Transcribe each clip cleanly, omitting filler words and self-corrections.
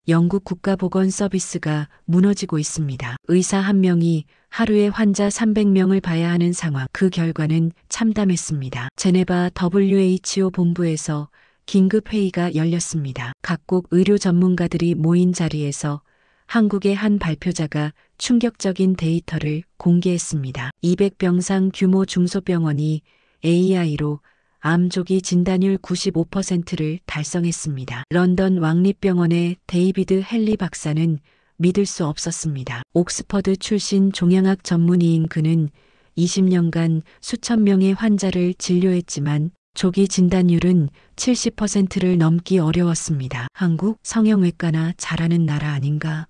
영국 국가보건 서비스가 무너지고 있습니다. 의사 한 명이 하루에 환자 300명을 봐야 하는 상황. 그 결과는 참담했습니다. 제네바 WHO 본부에서 긴급회의가 열렸습니다. 각국 의료 전문가들이 모인 자리에서 한국의 한 발표자가 충격적인 데이터를 공개했습니다. 200병상 규모 중소병원이 AI로 암 조기 진단율 95%를 달성했습니다. 런던 왕립병원의 데이비드 헨리 박사는 믿을 수 없었습니다. 옥스퍼드 출신 종양학 전문의인 그는 20년간 수천 명의 환자를 진료했지만 조기 진단율은 70%를 넘기 어려웠습니다. 한국 성형외과나 잘하는 나라 아닌가?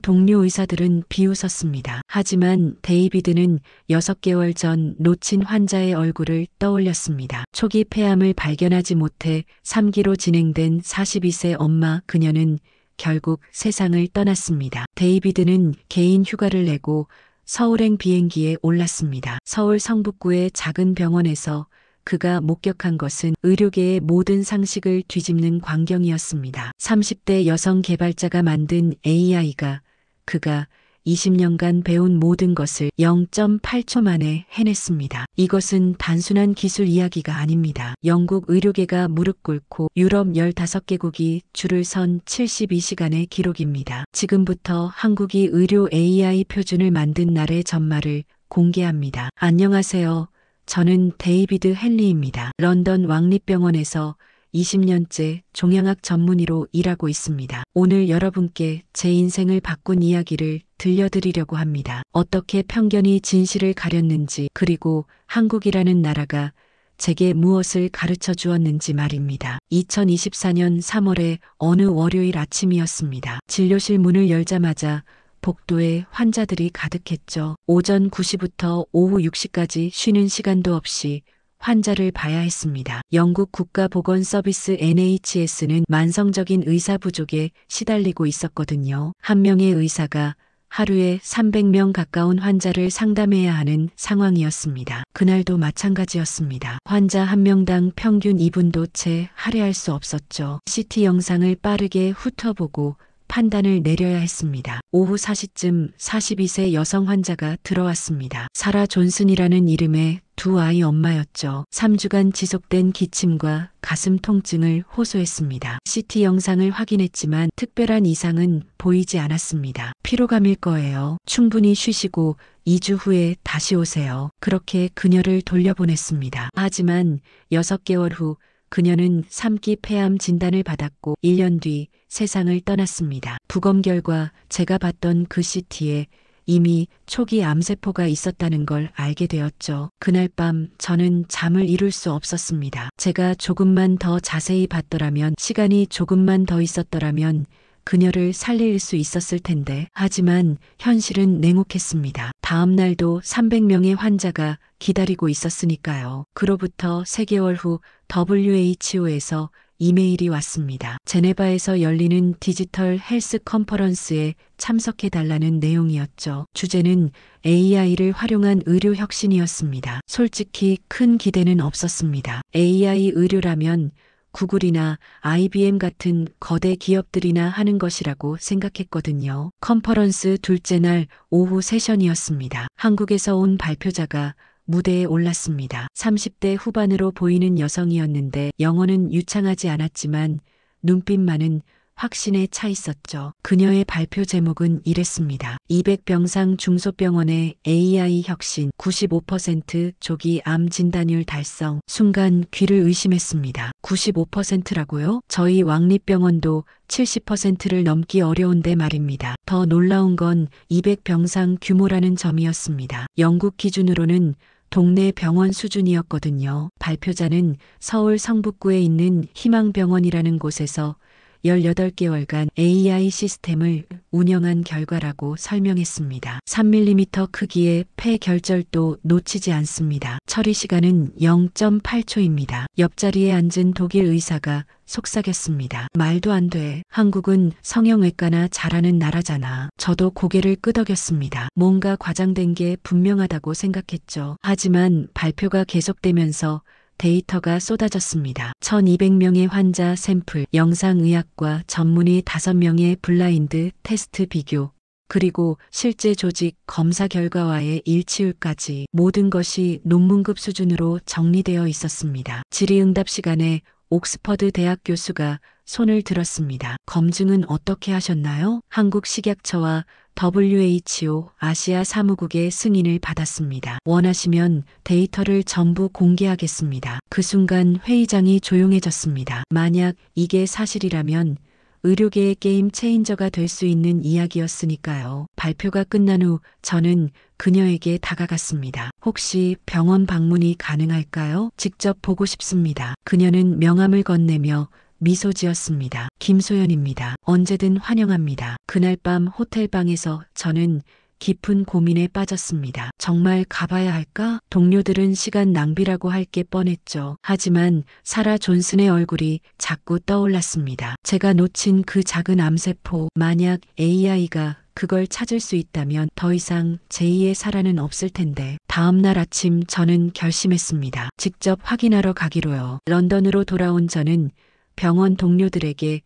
동료 의사들은 비웃었습니다. 하지만 데이비드는 6개월 전 놓친 환자의 얼굴을 떠올렸습니다. 초기 폐암을 발견하지 못해 3기로 진행된 42세 엄마 그녀는 결국 세상을 떠났습니다. 데이비드는 개인 휴가를 내고 서울행 비행기에 올랐습니다. 서울 성북구의 작은 병원에서 그가 목격한 것은 의료계의 모든 상식을 뒤집는 광경이었습니다. 30대 여성 개발자가 만든 AI가 그가 20년간 배운 모든 것을 0.8초 만에 해냈습니다. 이것은 단순한 기술 이야기가 아닙니다. 영국 의료계가 무릎 꿇고 유럽 15개국이 줄을 선 72시간의 기록입니다. 지금부터 한국이 의료 AI 표준을 만든 날의 전말을 공개합니다. 안녕하세요. 저는 데이비드 헨리입니다. 런던 왕립병원에서 20년째 종양학 전문의로 일하고 있습니다. 오늘 여러분께 제 인생을 바꾼 이야기를 들려드리려고 합니다. 어떻게 편견이 진실을 가렸는지, 그리고 한국이라는 나라가 제게 무엇을 가르쳐 주었는지 말입니다. 2024년 3월의 어느 월요일 아침이었습니다. 진료실 문을 열자마자 복도에 환자들이 가득했죠. 오전 9시부터 오후 6시까지 쉬는 시간도 없이 환자를 봐야 했습니다. 영국 국가보건서비스 NHS는 만성적인 의사 부족에 시달리고 있었거든요. 한 명의 의사가 하루에 300명 가까운 환자를 상담해야 하는 상황이었습니다. 그날도 마찬가지였습니다. 환자 한 명당 평균 2분도 채 할애할 수 없었죠. CT 영상을 빠르게 훑어보고 판단을 내려야 했습니다. 오후 4시쯤 42세 여성 환자가 들어왔습니다. 사라 존슨이라는 이름의 두 아이 엄마였죠. 3주간 지속된 기침과 가슴 통증을 호소했습니다. CT 영상을 확인했지만 특별한 이상은 보이지 않았습니다. 피로감일 거예요. 충분히 쉬시고 2주 후에 다시 오세요. 그렇게 그녀를 돌려보냈습니다. 하지만 6개월 후 그녀는 3기 폐암 진단을 받았고 1년 뒤 세상을 떠났습니다. 부검 결과 제가 봤던 그 CT에 이미 초기 암세포가 있었다는 걸 알게 되었죠. 그날 밤 저는 잠을 이룰 수 없었습니다. 제가 조금만 더 자세히 봤더라면, 시간이 조금만 더 있었더라면 그녀를 살릴 수 있었을 텐데. 하지만 현실은 냉혹했습니다. 다음 날도 300명의 환자가 기다리고 있었으니까요. 그로부터 3개월 후 WHO에서 이메일이 왔습니다. 제네바에서 열리는 디지털 헬스 컨퍼런스에 참석해달라는 내용이었죠. 주제는 AI를 활용한 의료 혁신이었습니다. 솔직히 큰 기대는 없었습니다. AI 의료라면 구글이나 IBM 같은 거대 기업들이나 하는 것이라고 생각했거든요. 컨퍼런스 둘째 날 오후 세션이었습니다. 한국에서 온 발표자가 무대에 올랐습니다. 30대 후반으로 보이는 여성이었는데 영어는 유창하지 않았지만 눈빛만은 확신에 차 있었죠. 그녀의 발표 제목은 이랬습니다. 200병상 중소병원의 AI 혁신, 95% 조기 암 진단율 달성. 순간 귀를 의심했습니다. 95%라고요? 저희 왕립병원도 70%를 넘기 어려운데 말입니다. 더 놀라운 건 200병상 규모라는 점이었습니다. 영국 기준으로는 동네 병원 수준이었거든요. 발표자는 서울 성북구에 있는 희망병원이라는 곳에서 18개월간 AI 시스템을 운영한 결과라고 설명했습니다. 3mm 크기의 폐 결절도 놓치지 않습니다. 처리 시간은 0.8초입니다. 옆자리에 앉은 독일 의사가 속삭였습니다. 말도 안 돼. 한국은 성형외과나 잘하는 나라잖아. 저도 고개를 끄덕였습니다. 뭔가 과장된 게 분명하다고 생각했죠. 하지만 발표가 계속되면서 데이터가 쏟아졌습니다. 1200명의 환자 샘플, 영상의학과 전문의 5명의 블라인드 테스트 비교, 그리고 실제 조직 검사 결과와의 일치율까지 모든 것이 논문급 수준으로 정리되어 있었습니다. 질의응답 시간에 옥스퍼드 대학 교수가 손을 들었습니다. 검증은 어떻게 하셨나요? 한국식약처와 WHO 아시아 사무국의 승인을 받았습니다. 원하시면 데이터를 전부 공개하겠습니다. 그 순간 회의장이 조용해졌습니다. 만약 이게 사실이라면 의료계의 게임 체인저가 될 수 있는 이야기였으니까요. 발표가 끝난 후 저는 그녀에게 다가갔습니다. 혹시 병원 방문이 가능할까요? 직접 보고 싶습니다. 그녀는 명함을 건네며 미소 지었습니다. 김소연입니다. 언제든 환영합니다. 그날 밤 호텔방에서 저는 깊은 고민에 빠졌습니다. 정말 가봐야 할까? 동료들은 시간 낭비라고 할 게 뻔했죠. 하지만 사라 존슨의 얼굴이 자꾸 떠올랐습니다. 제가 놓친 그 작은 암세포, 만약 AI가 그걸 찾을 수 있다면 더 이상 제2의 사라는 없을 텐데. 다음 날 아침 저는 결심했습니다. 직접 확인하러 가기로요. 런던으로 돌아온 저는 병원 동료들에게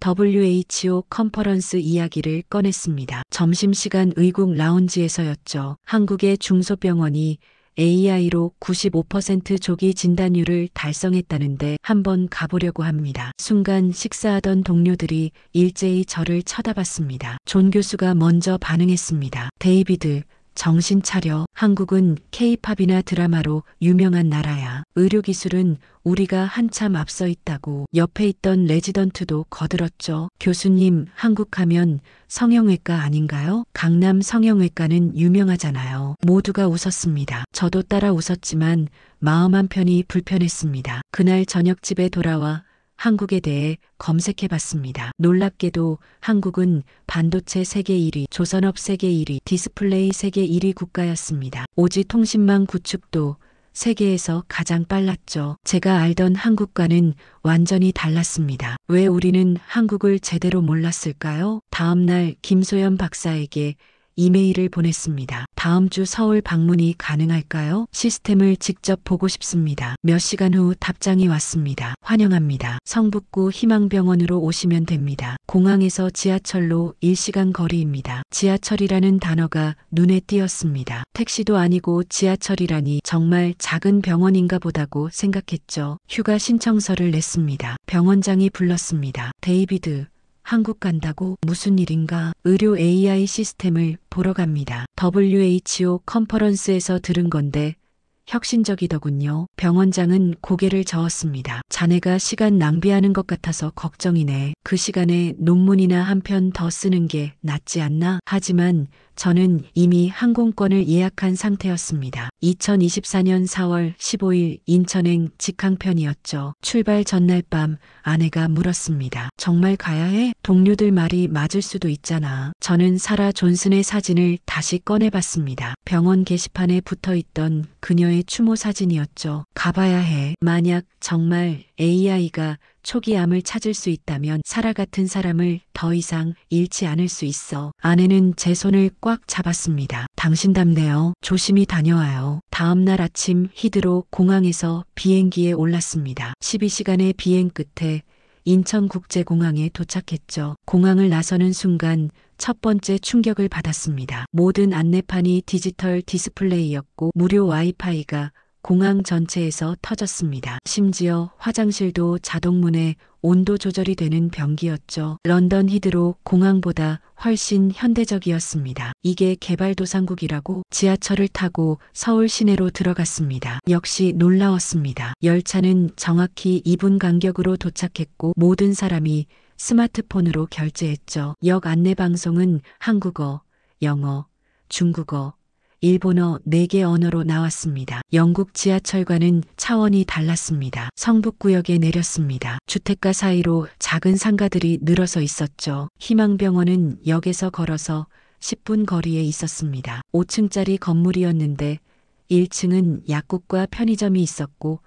WHO 컨퍼런스 이야기를 꺼냈습니다. 점심시간 의국 라운지에서였죠. 한국의 중소병원이 AI로 95% 조기 진단율을 달성했다는데 한번 가보려고 합니다. 순간 식사하던 동료들이 일제히 저를 쳐다봤습니다. 존 교수가 먼저 반응했습니다. 데이비드, 정신 차려. 한국은 K-팝이나 드라마로 유명한 나라야. 의료기술은 우리가 한참 앞서 있다고. 옆에 있던 레지던트도 거들었죠. 교수님, 한국 하면 성형외과 아닌가요? 강남 성형외과는 유명하잖아요. 모두가 웃었습니다. 저도 따라 웃었지만 마음 한편이 불편했습니다. 그날 저녁 집에 돌아와 한국에 대해 검색해봤습니다. 놀랍게도 한국은 반도체 세계 1위, 조선업 세계 1위, 디스플레이 세계 1위 국가였습니다. 오지 통신망 구축도 세계에서 가장 빨랐죠. 제가 알던 한국과는 완전히 달랐습니다. 왜 우리는 한국을 제대로 몰랐을까요? 다음 날 김소연 박사에게 이메일을 보냈습니다. 다음 주 서울 방문이 가능할까요? 시스템을 직접 보고 싶습니다. 몇 시간 후 답장이 왔습니다. 환영합니다. 성북구 희망병원으로 오시면 됩니다. 공항에서 지하철로 1시간 거리입니다. 지하철이라는 단어가 눈에 띄었습니다. 택시도 아니고 지하철이라니 정말 작은 병원인가 보다고 생각했죠. 휴가 신청서를 냈습니다. 병원장이 불렀습니다. 데이비드, 한국 간다고? 무슨 일인가? 의료 AI 시스템을 보러 갑니다. WHO 컨퍼런스에서 들은 건데 혁신적이더군요. 병원장은 고개를 저었습니다. 자네가 시간 낭비하는 것 같아서 걱정이네. 그 시간에 논문이나 한 편 더 쓰는 게 낫지 않나? 하지만 저는 이미 항공권을 예약한 상태였습니다. 2024년 4월 15일 인천행 직항편이었죠. 출발 전날 밤 아내가 물었습니다. 정말 가야 해? 동료들 말이 맞을 수도 있잖아. 저는 사라 존슨의 사진을 다시 꺼내봤습니다. 병원 게시판에 붙어있던 그녀의 추모 사진이었죠. 가봐야 해. 만약 정말 AI가 초기 암을 찾을 수 있다면 사라 같은 사람을 더 이상 잃지 않을 수 있어. 아내는 제 손을 꽉 잡았습니다. 당신답네요. 조심히 다녀와요. 다음 날 아침 히드로 공항에서 비행기에 올랐습니다. 12시간의 비행 끝에 인천국제공항에 도착했죠. 공항을 나서는 순간 첫 번째 충격을 받았습니다. 모든 안내판이 디지털 디스플레이였고 무료 와이파이가 공항 전체에서 터졌습니다. 심지어 화장실도 자동문에 온도 조절이 되는 변기였죠. 런던 히드로 공항보다 훨씬 현대적이었습니다. 이게 개발도상국이라고? 지하철을 타고 서울 시내로 들어갔습니다. 역시 놀라웠습니다. 열차는 정확히 2분 간격으로 도착했고 모든 사람이 스마트폰으로 결제했죠. 역 안내방송은 한국어, 영어, 중국어, 일본어 4개 언어로 나왔습니다. 영국 지하철과는 차원이 달랐습니다. 성북구역에 내렸습니다. 주택가 사이로 작은 상가들이 늘어서 있었죠. 희망병원은 역에서 걸어서 10분 거리에 있었습니다. 5층짜리 건물이었는데 1층은 약국과 편의점이 있었고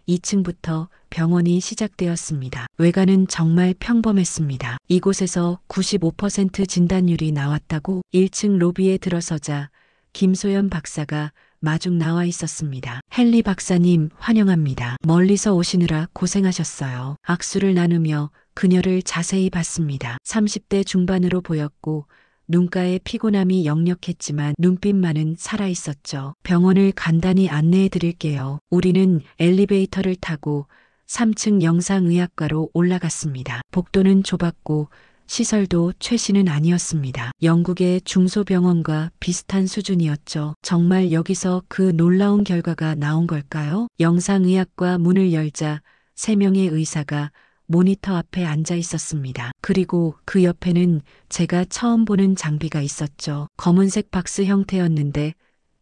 2층부터 병원이 시작되었습니다. 외관은 정말 평범했습니다. 이곳에서 95% 진단율이 나왔다고? 1층 로비에 들어서자 김소연 박사가 마중 나와 있었습니다. 헨리 박사님 환영합니다. 멀리서 오시느라 고생하셨어요. 악수를 나누며 그녀를 자세히 봤습니다. 30대 중반으로 보였고 눈가에 피곤함이 역력했지만 눈빛만은 살아있었죠. 병원을 간단히 안내해 드릴게요. 우리는 엘리베이터를 타고 3층 영상의학과로 올라갔습니다. 복도는 좁았고 시설도 최신은 아니었습니다. 영국의 중소병원과 비슷한 수준이었죠. 정말 여기서 그 놀라운 결과가 나온 걸까요? 영상의학과 문을 열자 3명의 의사가 모니터 앞에 앉아 있었습니다. 그리고 그 옆에는 제가 처음 보는 장비가 있었죠. 검은색 박스 형태였는데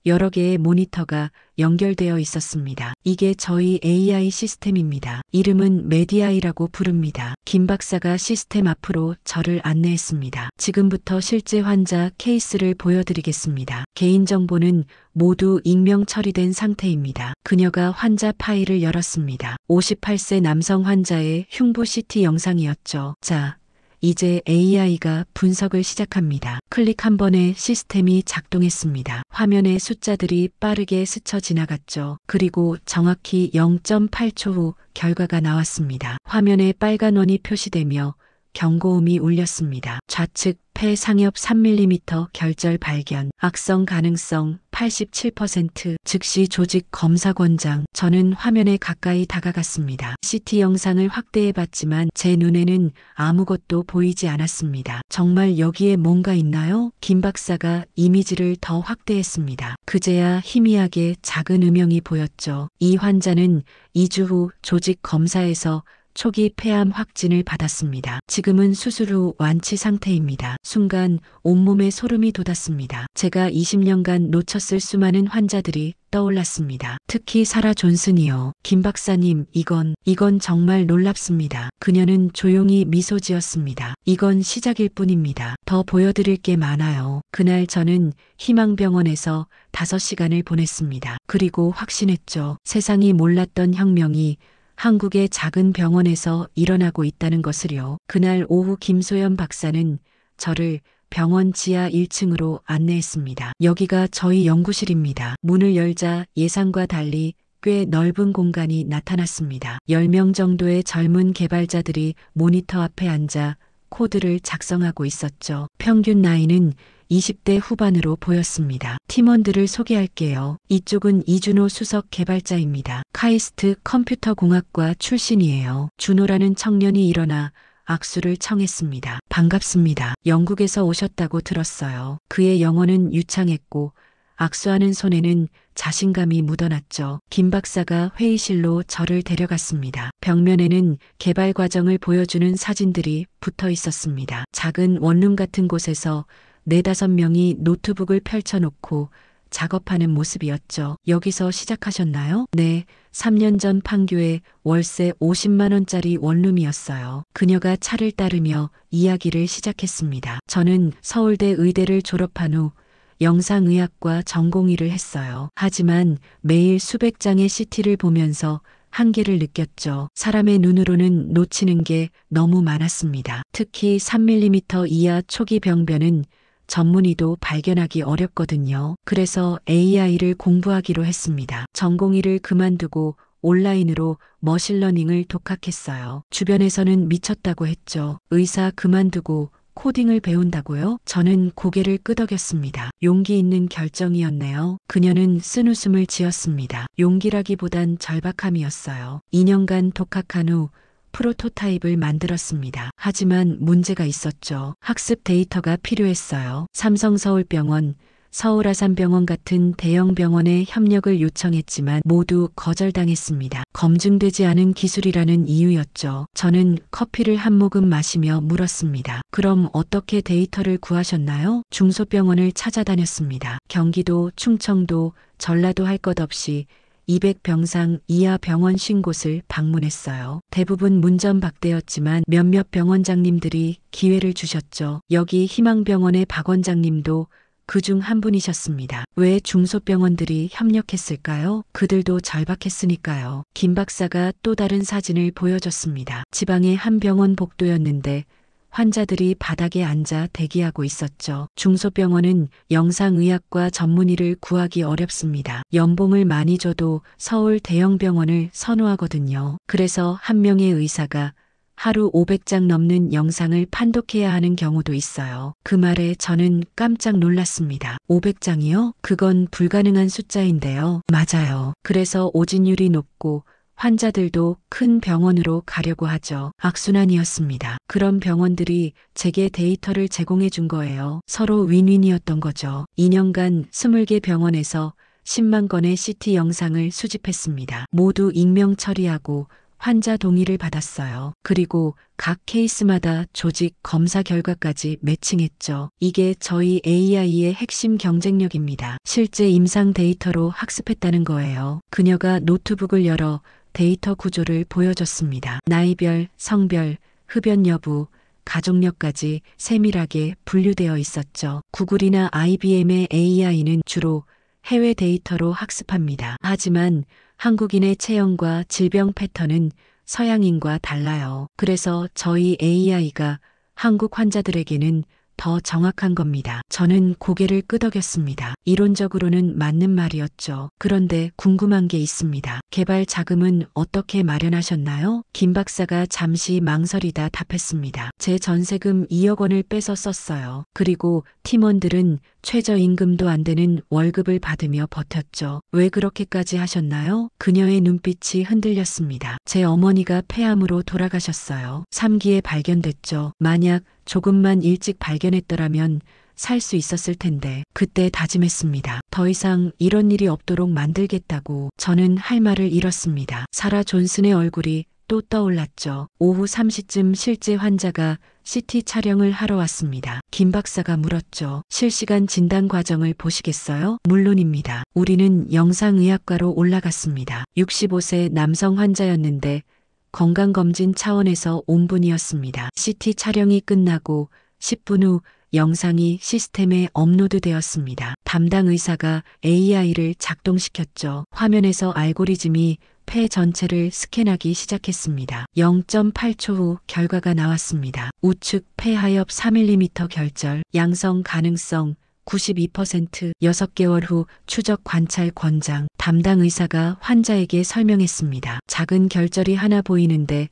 여러 개의 모니터가 연결되어 있었습니다. 이게 저희 AI 시스템입니다. 이름은 메디아이라고 부릅니다. 김 박사가 시스템 앞으로 저를 안내했습니다. 지금부터 실제 환자 케이스를 보여드리겠습니다. 개인정보는 모두 익명 처리된 상태입니다. 그녀가 환자 파일을 열었습니다. 58세 남성 환자의 흉부 CT 영상이었죠. 자, 이제 AI가 분석을 시작합니다. 클릭 한 번에 시스템이 작동했습니다. 화면에 숫자들이 빠르게 스쳐 지나갔죠. 그리고 정확히 0.8초 후 결과가 나왔습니다. 화면에 빨간 원이 표시되며 경고음이 울렸습니다. 좌측 폐 상엽 3mm 결절 발견, 악성 가능성 87%, 즉시 조직 검사 권장. 저는 화면에 가까이 다가갔습니다. CT 영상을 확대해 봤지만 제 눈에는 아무것도 보이지 않았습니다. 정말 여기에 뭔가 있나요? 김 박사가 이미지를 더 확대했습니다. 그제야 희미하게 작은 음영이 보였죠. 이 환자는 2주 후 조직 검사에서 초기 폐암 확진을 받았습니다. 지금은 수술 후 완치 상태입니다. 순간 온몸에 소름이 돋았습니다. 제가 20년간 놓쳤을 수많은 환자들이 떠올랐습니다. 특히 사라 존슨이요. 김 박사님, 이건 정말 놀랍습니다. 그녀는 조용히 미소 지었습니다. 이건 시작일 뿐입니다. 더 보여드릴 게 많아요. 그날 저는 희망병원에서 5시간을 보냈습니다. 그리고 확신했죠. 세상이 몰랐던 혁명이 한국의 작은 병원에서 일어나고 있다는 것을요. 그날 오후 김소연 박사는 저를 병원 지하 1층으로 안내했습니다. 여기가 저희 연구실입니다. 문을 열자 예상과 달리 꽤 넓은 공간이 나타났습니다. 10명 정도의 젊은 개발자들이 모니터 앞에 앉아 코드를 작성하고 있었죠. 평균 나이는 20대 후반으로 보였습니다. 팀원들을 소개할게요. 이쪽은 이준호 수석 개발자입니다. 카이스트 컴퓨터공학과 출신이에요. 준호라는 청년이 일어나 악수를 청했습니다. 반갑습니다. 영국에서 오셨다고 들었어요. 그의 영어는 유창했고 악수하는 손에는 자신감이 묻어났죠. 김 박사가 회의실로 저를 데려갔습니다. 벽면에는 개발 과정을 보여주는 사진들이 붙어 있었습니다. 작은 원룸 같은 곳에서 4~5명이 노트북을 펼쳐놓고 작업하는 모습이었죠. 여기서 시작하셨나요? 네, 3년 전 판교에 월세 50만 원짜리 원룸이었어요. 그녀가 차를 따르며 이야기를 시작했습니다. 저는 서울대 의대를 졸업한 후 영상의학과 전공의를 했어요. 하지만 매일 수백 장의 CT를 보면서 한계를 느꼈죠. 사람의 눈으로는 놓치는 게 너무 많았습니다. 특히 3mm 이하 초기 병변은 전문의도 발견하기 어렵거든요. 그래서 AI를 공부하기로 했습니다. 전공의를 그만두고 온라인으로 머신러닝을 독학했어요. 주변에서는 미쳤다고 했죠. 의사 그만두고 코딩을 배운다고요? 저는 고개를 끄덕였습니다. 용기 있는 결정이었네요. 그녀는 쓴웃음을 지었습니다. 용기라기보단 절박함이었어요. 2년간 독학한 후 프로토타입을 만들었습니다. 하지만 문제가 있었죠. 학습 데이터가 필요했어요. 삼성서울병원, 서울아산병원 같은 대형 병원에 협력을 요청했지만 모두 거절당했습니다. 검증되지 않은 기술이라는 이유였죠. 저는 커피를 한 모금 마시며 물었습니다. 그럼 어떻게 데이터를 구하셨나요? 중소병원을 찾아다녔습니다. 경기도, 충청도, 전라도 할 것 없이 200병상 이하 병원 50곳을 방문했어요. 대부분 문전박대였지만 몇몇 병원장님들이 기회를 주셨죠. 여기 희망병원의 박 원장님도 그중 한 분이셨습니다. 왜 중소병원들이 협력했을까요? 그들도 절박했으니까요. 김 박사가 또 다른 사진을 보여줬습니다. 지방의 한 병원 복도였는데 환자들이 바닥에 앉아 대기하고 있었죠. 중소병원은 영상의학과 전문의를 구하기 어렵습니다. 연봉을 많이 줘도 서울 대형병원을 선호하거든요. 그래서 한 명의 의사가 하루 500장 넘는 영상을 판독해야 하는 경우도 있어요. 그 말에 저는 깜짝 놀랐습니다. 500장이요? 그건 불가능한 숫자인데요. 맞아요. 그래서 오진율이 높고 환자들도 큰 병원으로 가려고 하죠. 악순환이었습니다. 그런 병원들이 제게 데이터를 제공해 준 거예요. 서로 윈윈이었던 거죠. 2년간 20개 병원에서 10만 건의 CT 영상을 수집했습니다. 모두 익명 처리하고 환자 동의를 받았어요. 그리고 각 케이스마다 조직 검사 결과까지 매칭했죠. 이게 저희 AI의 핵심 경쟁력입니다. 실제 임상 데이터로 학습했다는 거예요. 그녀가 노트북을 열어 데이터 구조를 보여줬습니다. 나이별, 성별, 흡연 여부, 가족력까지 세밀하게 분류되어 있었죠. 구글이나 IBM의 AI는 주로 해외 데이터로 학습합니다. 하지만 한국인의 체형과 질병 패턴은 서양인과 달라요. 그래서 저희 AI가 한국 환자들에게는 더 정확한 겁니다. 저는 고개를 끄덕였습니다. 이론적으로는 맞는 말이었죠. 그런데 궁금한 게 있습니다. 개발 자금은 어떻게 마련하셨나요? 김 박사가 잠시 망설이다 답했습니다. 제 전세금 2억 원을 빼서 썼어요. 그리고 팀원들은 최저임금도 안 되는 월급을 받으며 버텼죠. 왜 그렇게까지 하셨나요? 그녀의 눈빛이 흔들렸습니다. 제 어머니가 폐암으로 돌아가셨어요. 3기에 발견됐죠. 만약 조금만 일찍 발견했더라면 살 수 있었을 텐데 그때 다짐했습니다. 더 이상 이런 일이 없도록 만들겠다고. 저는 할 말을 잃었습니다. 사라 존슨의 얼굴이 또 떠올랐죠. 오후 3시쯤 실제 환자가 CT 촬영을 하러 왔습니다. 김 박사가 물었죠. 실시간 진단 과정을 보시겠어요? 물론입니다. 우리는 영상의학과로 올라갔습니다. 65세 남성 환자였는데 건강검진 차원에서 온 분이었습니다. CT 촬영이 끝나고 10분 후 영상이 시스템에 업로드되었습니다. 담당 의사가 AI를 작동시켰죠. 화면에서 알고리즘이 폐 전체를 스캔하기 시작했습니다. 0.8초 후 결과가 나왔습니다. 우측 폐하엽 4mm 결절, 양성 가능성 92%, 6개월 후 추적 관찰 권장. 담당 의사가 환자에게 설명했습니다. 작은 결절이 하나 보이는데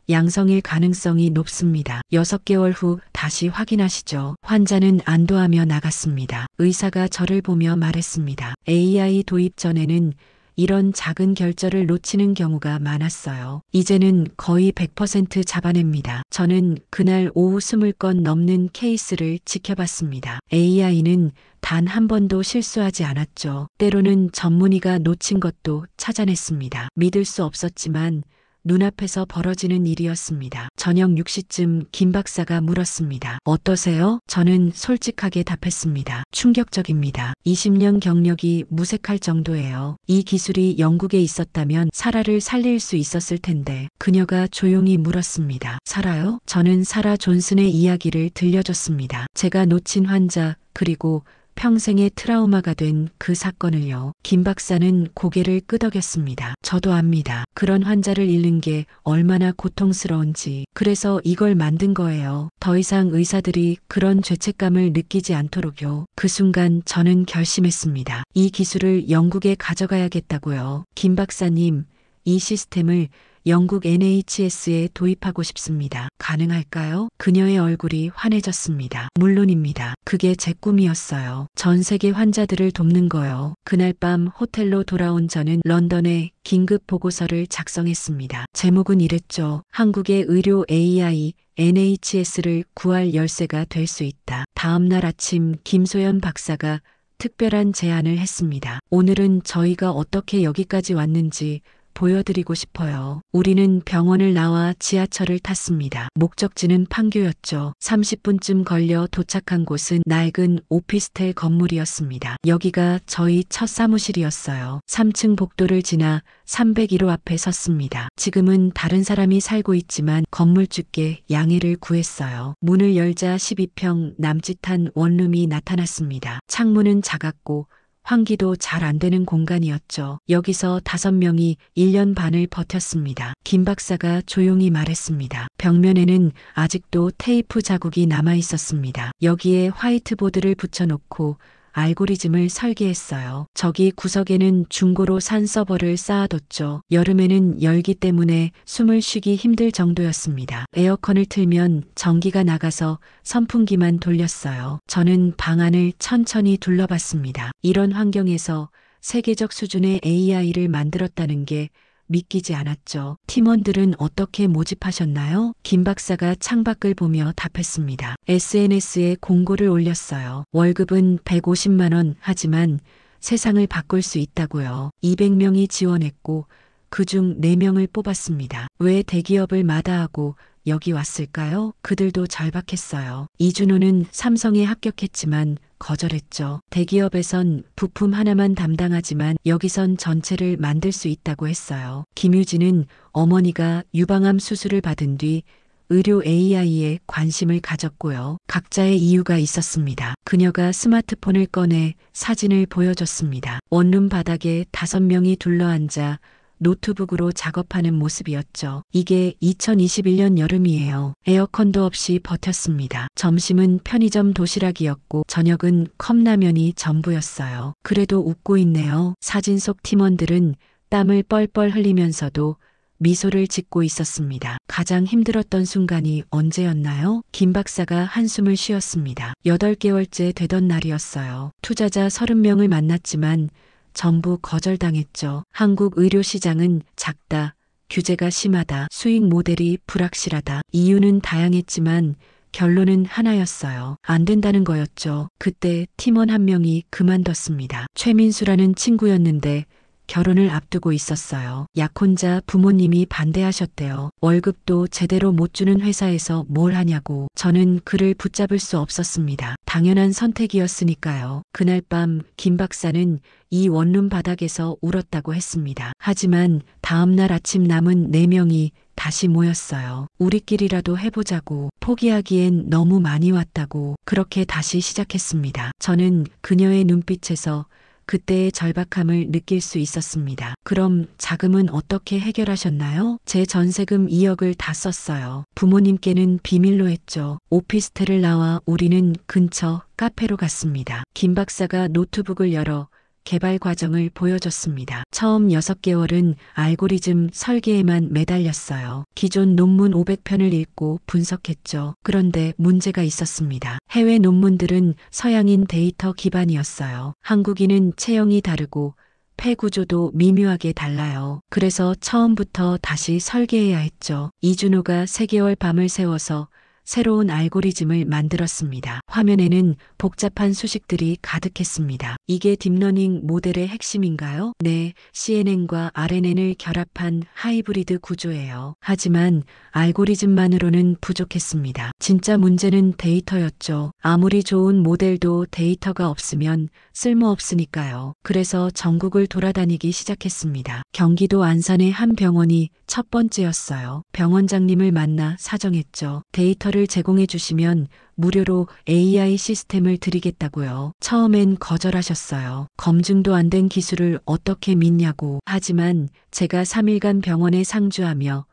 양성일 가능성이 높습니다. 6개월 후 다시 확인하시죠. 환자는 안도하며 나갔습니다. 의사가 저를 보며 말했습니다. AI 도입 전에는 이런 작은 결절을 놓치는 경우가 많았어요. 이제는 거의 100% 잡아냅니다. 저는 그날 오후 20건 넘는 케이스를 지켜봤습니다. AI는 단 한 번도 실수하지 않았죠. 때로는 전문의가 놓친 것도 찾아냈습니다. 믿을 수 없었지만 눈앞에서 벌어지는 일이었습니다. 저녁 6시쯤 김 박사가 물었습니다. 어떠세요? 저는 솔직하게 답했습니다. 충격적입니다. 20년 경력이 무색할 정도예요. 이 기술이 영국에 있었다면 사라를 살릴 수 있었을 텐데. 그녀가 조용히 물었습니다. 사라요? 저는 사라 존슨의 이야기를 들려줬습니다. 제가 놓친 환자, 그리고 평생의 트라우마가 된 그 사건을요. 김 박사는 고개를 끄덕였습니다. 저도 압니다. 그런 환자를 잃는 게 얼마나 고통스러운지. 그래서 이걸 만든 거예요. 더 이상 의사들이 그런 죄책감을 느끼지 않도록요. 그 순간 저는 결심했습니다. 이 기술을 영국에 가져가야겠다고요. 김 박사님, 이 시스템을 영국 NHS에 도입하고 싶습니다. 가능할까요? 그녀의 얼굴이 환해졌습니다. 물론입니다. 그게 제 꿈이었어요. 전 세계 환자들을 돕는 거요. 그날 밤 호텔로 돌아온 저는 런던에 긴급 보고서를 작성했습니다. 제목은 이랬죠. 한국의 의료 AI, NHS를 구할 열쇠가 될 수 있다. 다음 날 아침 김소연 박사가 특별한 제안을 했습니다. 오늘은 저희가 어떻게 여기까지 왔는지 보여드리고 싶어요. 우리는 병원을 나와 지하철을 탔습니다. 목적지는 판교였죠. 30분쯤 걸려 도착한 곳은 낡은 오피스텔 건물이었습니다. 여기가 저희 첫 사무실이었어요. 3층 복도를 지나 301호 앞에 섰습니다. 지금은 다른 사람이 살고 있지만 건물주께 양해를 구했어요. 문을 열자 12평 남짓한 원룸이 나타났습니다. 창문은 작았고 환기도 잘 안 되는 공간이었죠. 여기서 5명이 1년 반을 버텼습니다. 김 박사가 조용히 말했습니다. 벽면에는 아직도 테이프 자국이 남아 있었습니다. 여기에 화이트보드를 붙여놓고 알고리즘을 설계했어요. 저기 구석에는 중고로 산 서버를 쌓아뒀죠. 여름에는 열기 때문에 숨을 쉬기 힘들 정도였습니다. 에어컨을 틀면 전기가 나가서 선풍기만 돌렸어요. 저는 방 안을 천천히 둘러봤습니다. 이런 환경에서 세계적 수준의 AI를 만들었다는 게 믿기지 않았죠. 팀원들은 어떻게 모집하셨나요? 김 박사가 창밖을 보며 답했습니다. SNS에 공고를 올렸어요. 월급은 150만 원 하지만 세상을 바꿀 수 있다고요. 200명이 지원했고 그중 4명을 뽑았습니다. 왜 대기업을 마다하고 여기 왔을까요? 그들도 절박했어요. 이준호는 삼성에 합격했지만 거절했죠. 대기업에선 부품 하나만 담당하지만 여기선 전체를 만들 수 있다고 했어요. 김유진은 어머니가 유방암 수술을 받은 뒤 의료 AI에 관심을 가졌고요. 각자의 이유가 있었습니다. 그녀가 스마트폰을 꺼내 사진을 보여줬습니다. 원룸 바닥에 5명이 둘러앉아 노트북으로 작업하는 모습이었죠. 이게 2021년 여름이에요. 에어컨도 없이 버텼습니다. 점심은 편의점 도시락이었고 저녁은 컵라면이 전부였어요. 그래도 웃고 있네요. 사진 속 팀원들은 땀을 뻘뻘 흘리면서도 미소를 짓고 있었습니다. 가장 힘들었던 순간이 언제였나요? 김 박사가 한숨을 쉬었습니다. 8개월째 되던 날이었어요. 투자자 30명을 만났지만 전부 거절당했죠. 한국 의료 시장은 작다, 규제가 심하다, 수익 모델이 불확실하다. 이유는 다양했지만 결론은 하나였어요. 안 된다는 거였죠. 그때 팀원 한 명이 그만뒀습니다. 최민수라는 친구였는데 결혼을 앞두고 있었어요. 약혼자 부모님이 반대하셨대요. 월급도 제대로 못 주는 회사에서 뭘 하냐고. 저는 그를 붙잡을 수 없었습니다. 당연한 선택이었으니까요. 그날 밤 김 박사는 이 원룸 바닥에서 울었다고 했습니다. 하지만 다음날 아침 남은 4명이 다시 모였어요. 우리끼리라도 해보자고. 포기하기엔 너무 많이 왔다고. 그렇게 다시 시작했습니다. 저는 그녀의 눈빛에서 그때의 절박함을 느낄 수 있었습니다. 그럼 자금은 어떻게 해결하셨나요? 제 전세금 2억을 다 썼어요. 부모님께는 비밀로 했죠. 오피스텔을 나와 우리는 근처 카페로 갔습니다. 김 박사가 노트북을 열어 개발 과정을 보여줬습니다. 처음 6개월은 알고리즘 설계에만 매달렸어요. 기존 논문 500편을 읽고 분석했죠. 그런데 문제가 있었습니다. 해외 논문들은 서양인 데이터 기반이었어요. 한국인은 체형이 다르고 폐 구조도 미묘하게 달라요. 그래서 처음부터 다시 설계해야 했죠. 이준호가 3개월 밤을 새워서 새로운 알고리즘을 만들었습니다. 화면에는 복잡한 수식들이 가득했습니다. 이게 딥러닝 모델의 핵심인가요? 네, CNN과 RNN을 결합한 하이브리드 구조예요. 하지만 알고리즘만으로는 부족했습니다. 진짜 문제는 데이터였죠. 아무리 좋은 모델도 데이터가 없으면 쓸모없으니까요. 그래서 전국을 돌아다니기 시작했습니다. 경기도 안산의 한 병원이 첫 번째였어요. 병원장님을 만나 사정했죠. 데이터를 제공해 주시면 무료로 AI 시스템을 드리겠다고요. 처음엔 거절하셨어요. 검증도 안 된 기술을 어떻게 믿냐고. 하지만 제가 3일간 병원에 상주하며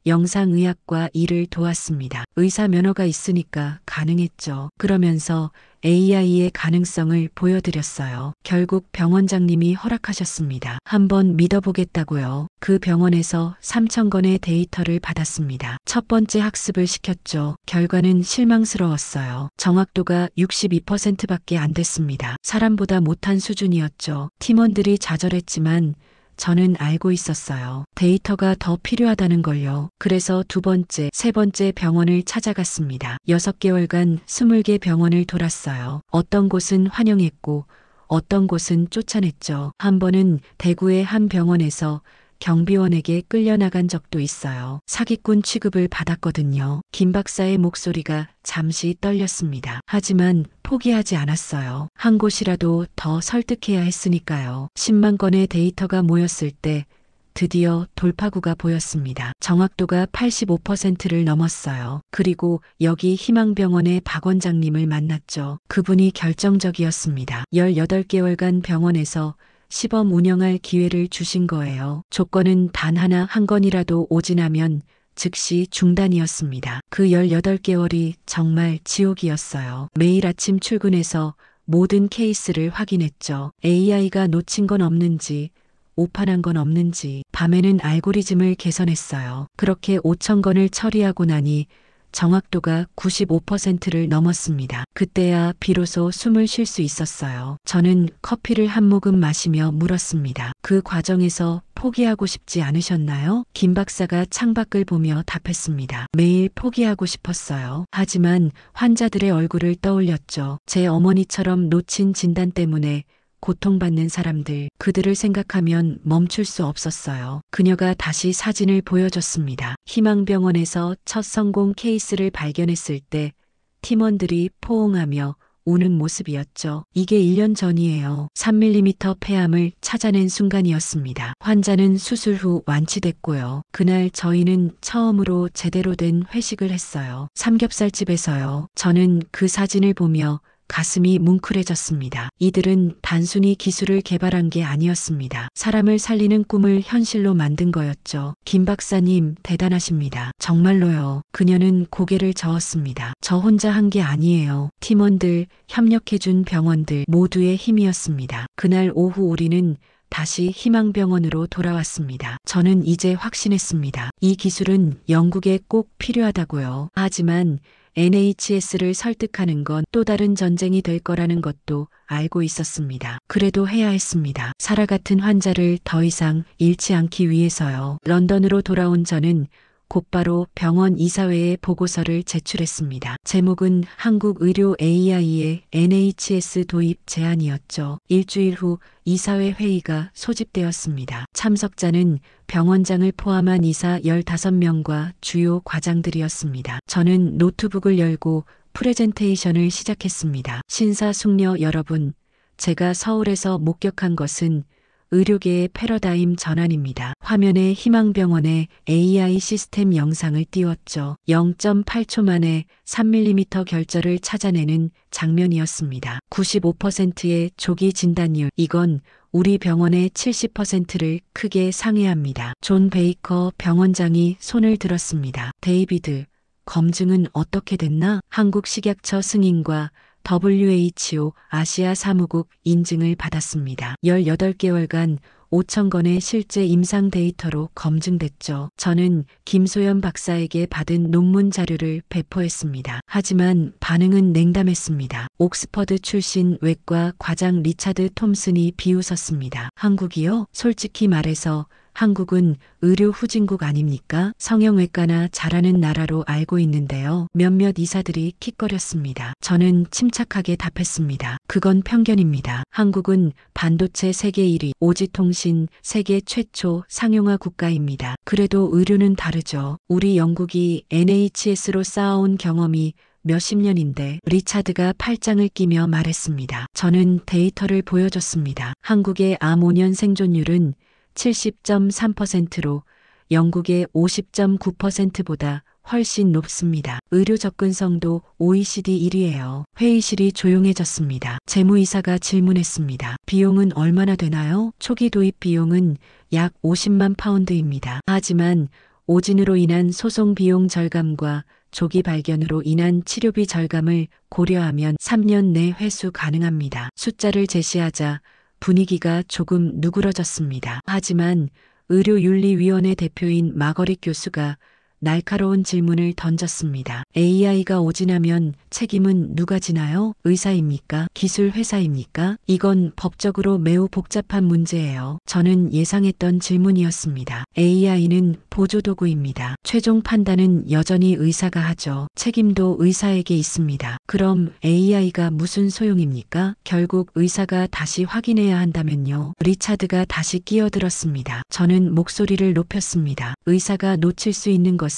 영상의학과 일을 도왔습니다. 의사 면허가 있으니까 가능했죠. 그러면서 AI의 가능성을 보여드렸어요. 결국 병원장님이 허락하셨습니다. 한번 믿어보겠다고요. 그 병원에서 3,000건의 데이터를 받았습니다. 첫 번째 학습을 시켰죠. 결과는 실망스러웠어요. 정확도가 62%밖에 안 됐습니다. 사람보다 못한 수준이었죠. 팀원들이 좌절했지만 저는 알고 있었어요. 데이터가 더 필요하다는 걸요. 그래서 2번째, 3번째 병원을 찾아갔습니다. 6개월간 20개 병원을 돌았어요. 어떤 곳은 환영했고 어떤 곳은 쫓아냈죠. 한 번은 대구의 한 병원에서 경비원에게 끌려나간 적도 있어요. 사기꾼 취급을 받았거든요. 김 박사의 목소리가 잠시 떨렸습니다. 하지만 포기하지 않았어요. 한 곳이라도 더 설득해야 했으니까요. 10만 건의 데이터가 모였을 때 드디어 돌파구가 보였습니다. 정확도가 85%를 넘었어요. 그리고 여기 희망병원의 박 원장님을 만났죠. 그분이 결정적이었습니다. 18개월간 병원에서 시범 운영할 기회를 주신 거예요. 조건은 단 하나 한 건이라도 오진하면 즉시 중단이었습니다. 그 18개월이 정말 지옥이었어요. 매일 아침 출근해서 모든 케이스를 확인했죠. AI가 놓친 건 없는지, 오판한 건 없는지, 밤에는 알고리즘을 개선했어요. 그렇게 5,000건을 처리하고 나니 정확도가 95%를 넘었습니다. 그때야 비로소 숨을 쉴 수 있었어요. 저는 커피를 한 모금 마시며 물었습니다. 그 과정에서 포기하고 싶지 않으셨나요? 김 박사가 창밖을 보며 답했습니다. 매일 포기하고 싶었어요. 하지만 환자들의 얼굴을 떠올렸죠. 제 어머니처럼 놓친 진단 때문에 고통받는 사람들, 그들을 생각하면 멈출 수 없었어요. 그녀가 다시 사진을 보여줬습니다. 희망병원에서 첫 성공 케이스를 발견했을 때 팀원들이 포옹하며 우는 모습이었죠. 이게 1년 전이에요. 3mm 폐암을 찾아낸 순간이었습니다. 환자는 수술 후 완치됐고요. 그날 저희는 처음으로 제대로 된 회식을 했어요. 삼겹살집에서요. 저는 그 사진을 보며 가슴이 뭉클해졌습니다. 이들은 단순히 기술을 개발한 게 아니었습니다. 사람을 살리는 꿈을 현실로 만든 거였죠. 김 박사님, 대단하십니다. 정말로요. 그녀는 고개를 저었습니다. 저 혼자 한 게 아니에요. 팀원들, 협력해준 병원들 모두의 힘이었습니다. 그날 오후 우리는 다시 희망병원으로 돌아왔습니다. 저는 이제 확신했습니다. 이 기술은 영국에 꼭 필요하다고요. 하지만 NHS를 설득하는 건 또 다른 전쟁이 될 거라는 것도 알고 있었습니다. 그래도 해야 했습니다. 사라 같은 환자를 더 이상 잃지 않기 위해서요. 런던으로 돌아온 저는 곧바로 병원 이사회에 보고서를 제출했습니다. 제목은 한국 의료 AI의 NHS 도입 제안이었죠. 일주일 후 이사회 회의가 소집되었습니다. 참석자는 병원장을 포함한 이사 15명과 주요 과장들이었습니다. 저는 노트북을 열고 프레젠테이션을 시작했습니다. 신사숙녀 여러분, 제가 서울에서 목격한 것은 의료계의 패러다임 전환입니다. 화면에 희망병원의 AI 시스템 영상을 띄웠죠. 0.8초 만에 3mm 결절을 찾아내는 장면이었습니다. 95%의 조기 진단율, 이건 우리 병원의 70%를 크게 상회합니다. 존 베이커 병원장이 손을 들었습니다. 데이비드, 검증은 어떻게 됐나? 한국식약처 승인과 WHO 아시아 사무국 인증을 받았습니다. 18개월간 5,000건의 실제 임상 데이터로 검증됐죠. 저는 김소연 박사에게 받은 논문 자료를 배포했습니다. 하지만 반응은 냉담했습니다. 옥스퍼드 출신 외과 과장 리차드 톰슨이 비웃었습니다. 한국이요? 솔직히 말해서 한국은 의료 후진국 아닙니까? 성형외과나 잘하는 나라로 알고 있는데요. 몇몇 이사들이 킥거렸습니다. 저는 침착하게 답했습니다. 그건 편견입니다. 한국은 반도체 세계 1위, 오지통신 세계 최초 상용화 국가입니다. 그래도 의료는 다르죠. 우리 영국이 NHS로 쌓아온 경험이 몇십 년인데, 리차드가 팔짱을 끼며 말했습니다. 저는 데이터를 보여줬습니다. 한국의 암 5년 생존율은 70.3%로 영국의 50.9%보다 훨씬 높습니다. 의료 접근성도 OECD 1위예요. 회의실이 조용해졌습니다. 재무이사가 질문했습니다. 비용은 얼마나 되나요? 초기 도입 비용은 약 50만 파운드입니다. 하지만 오진으로 인한 소송 비용 절감과 조기 발견으로 인한 치료비 절감을 고려하면 3년 내 회수 가능합니다. 숫자를 제시하자 분위기가 조금 누그러졌습니다. 하지만 의료윤리위원회 대표인 마거릿 교수가 날카로운 질문을 던졌습니다. AI가 오진하면 책임은 누가 지나요? 의사입니까? 기술 회사입니까? 이건 법적으로 매우 복잡한 문제예요. 저는 예상했던 질문이었습니다. AI는 보조도구입니다. 최종 판단은 여전히 의사가 하죠. 책임도 의사에게 있습니다. 그럼 AI가 무슨 소용입니까? 결국 의사가 다시 확인해야 한다면요. 리차드가 다시 끼어들었습니다. 저는 목소리를 높였습니다. 의사가 놓칠 수 있는 것을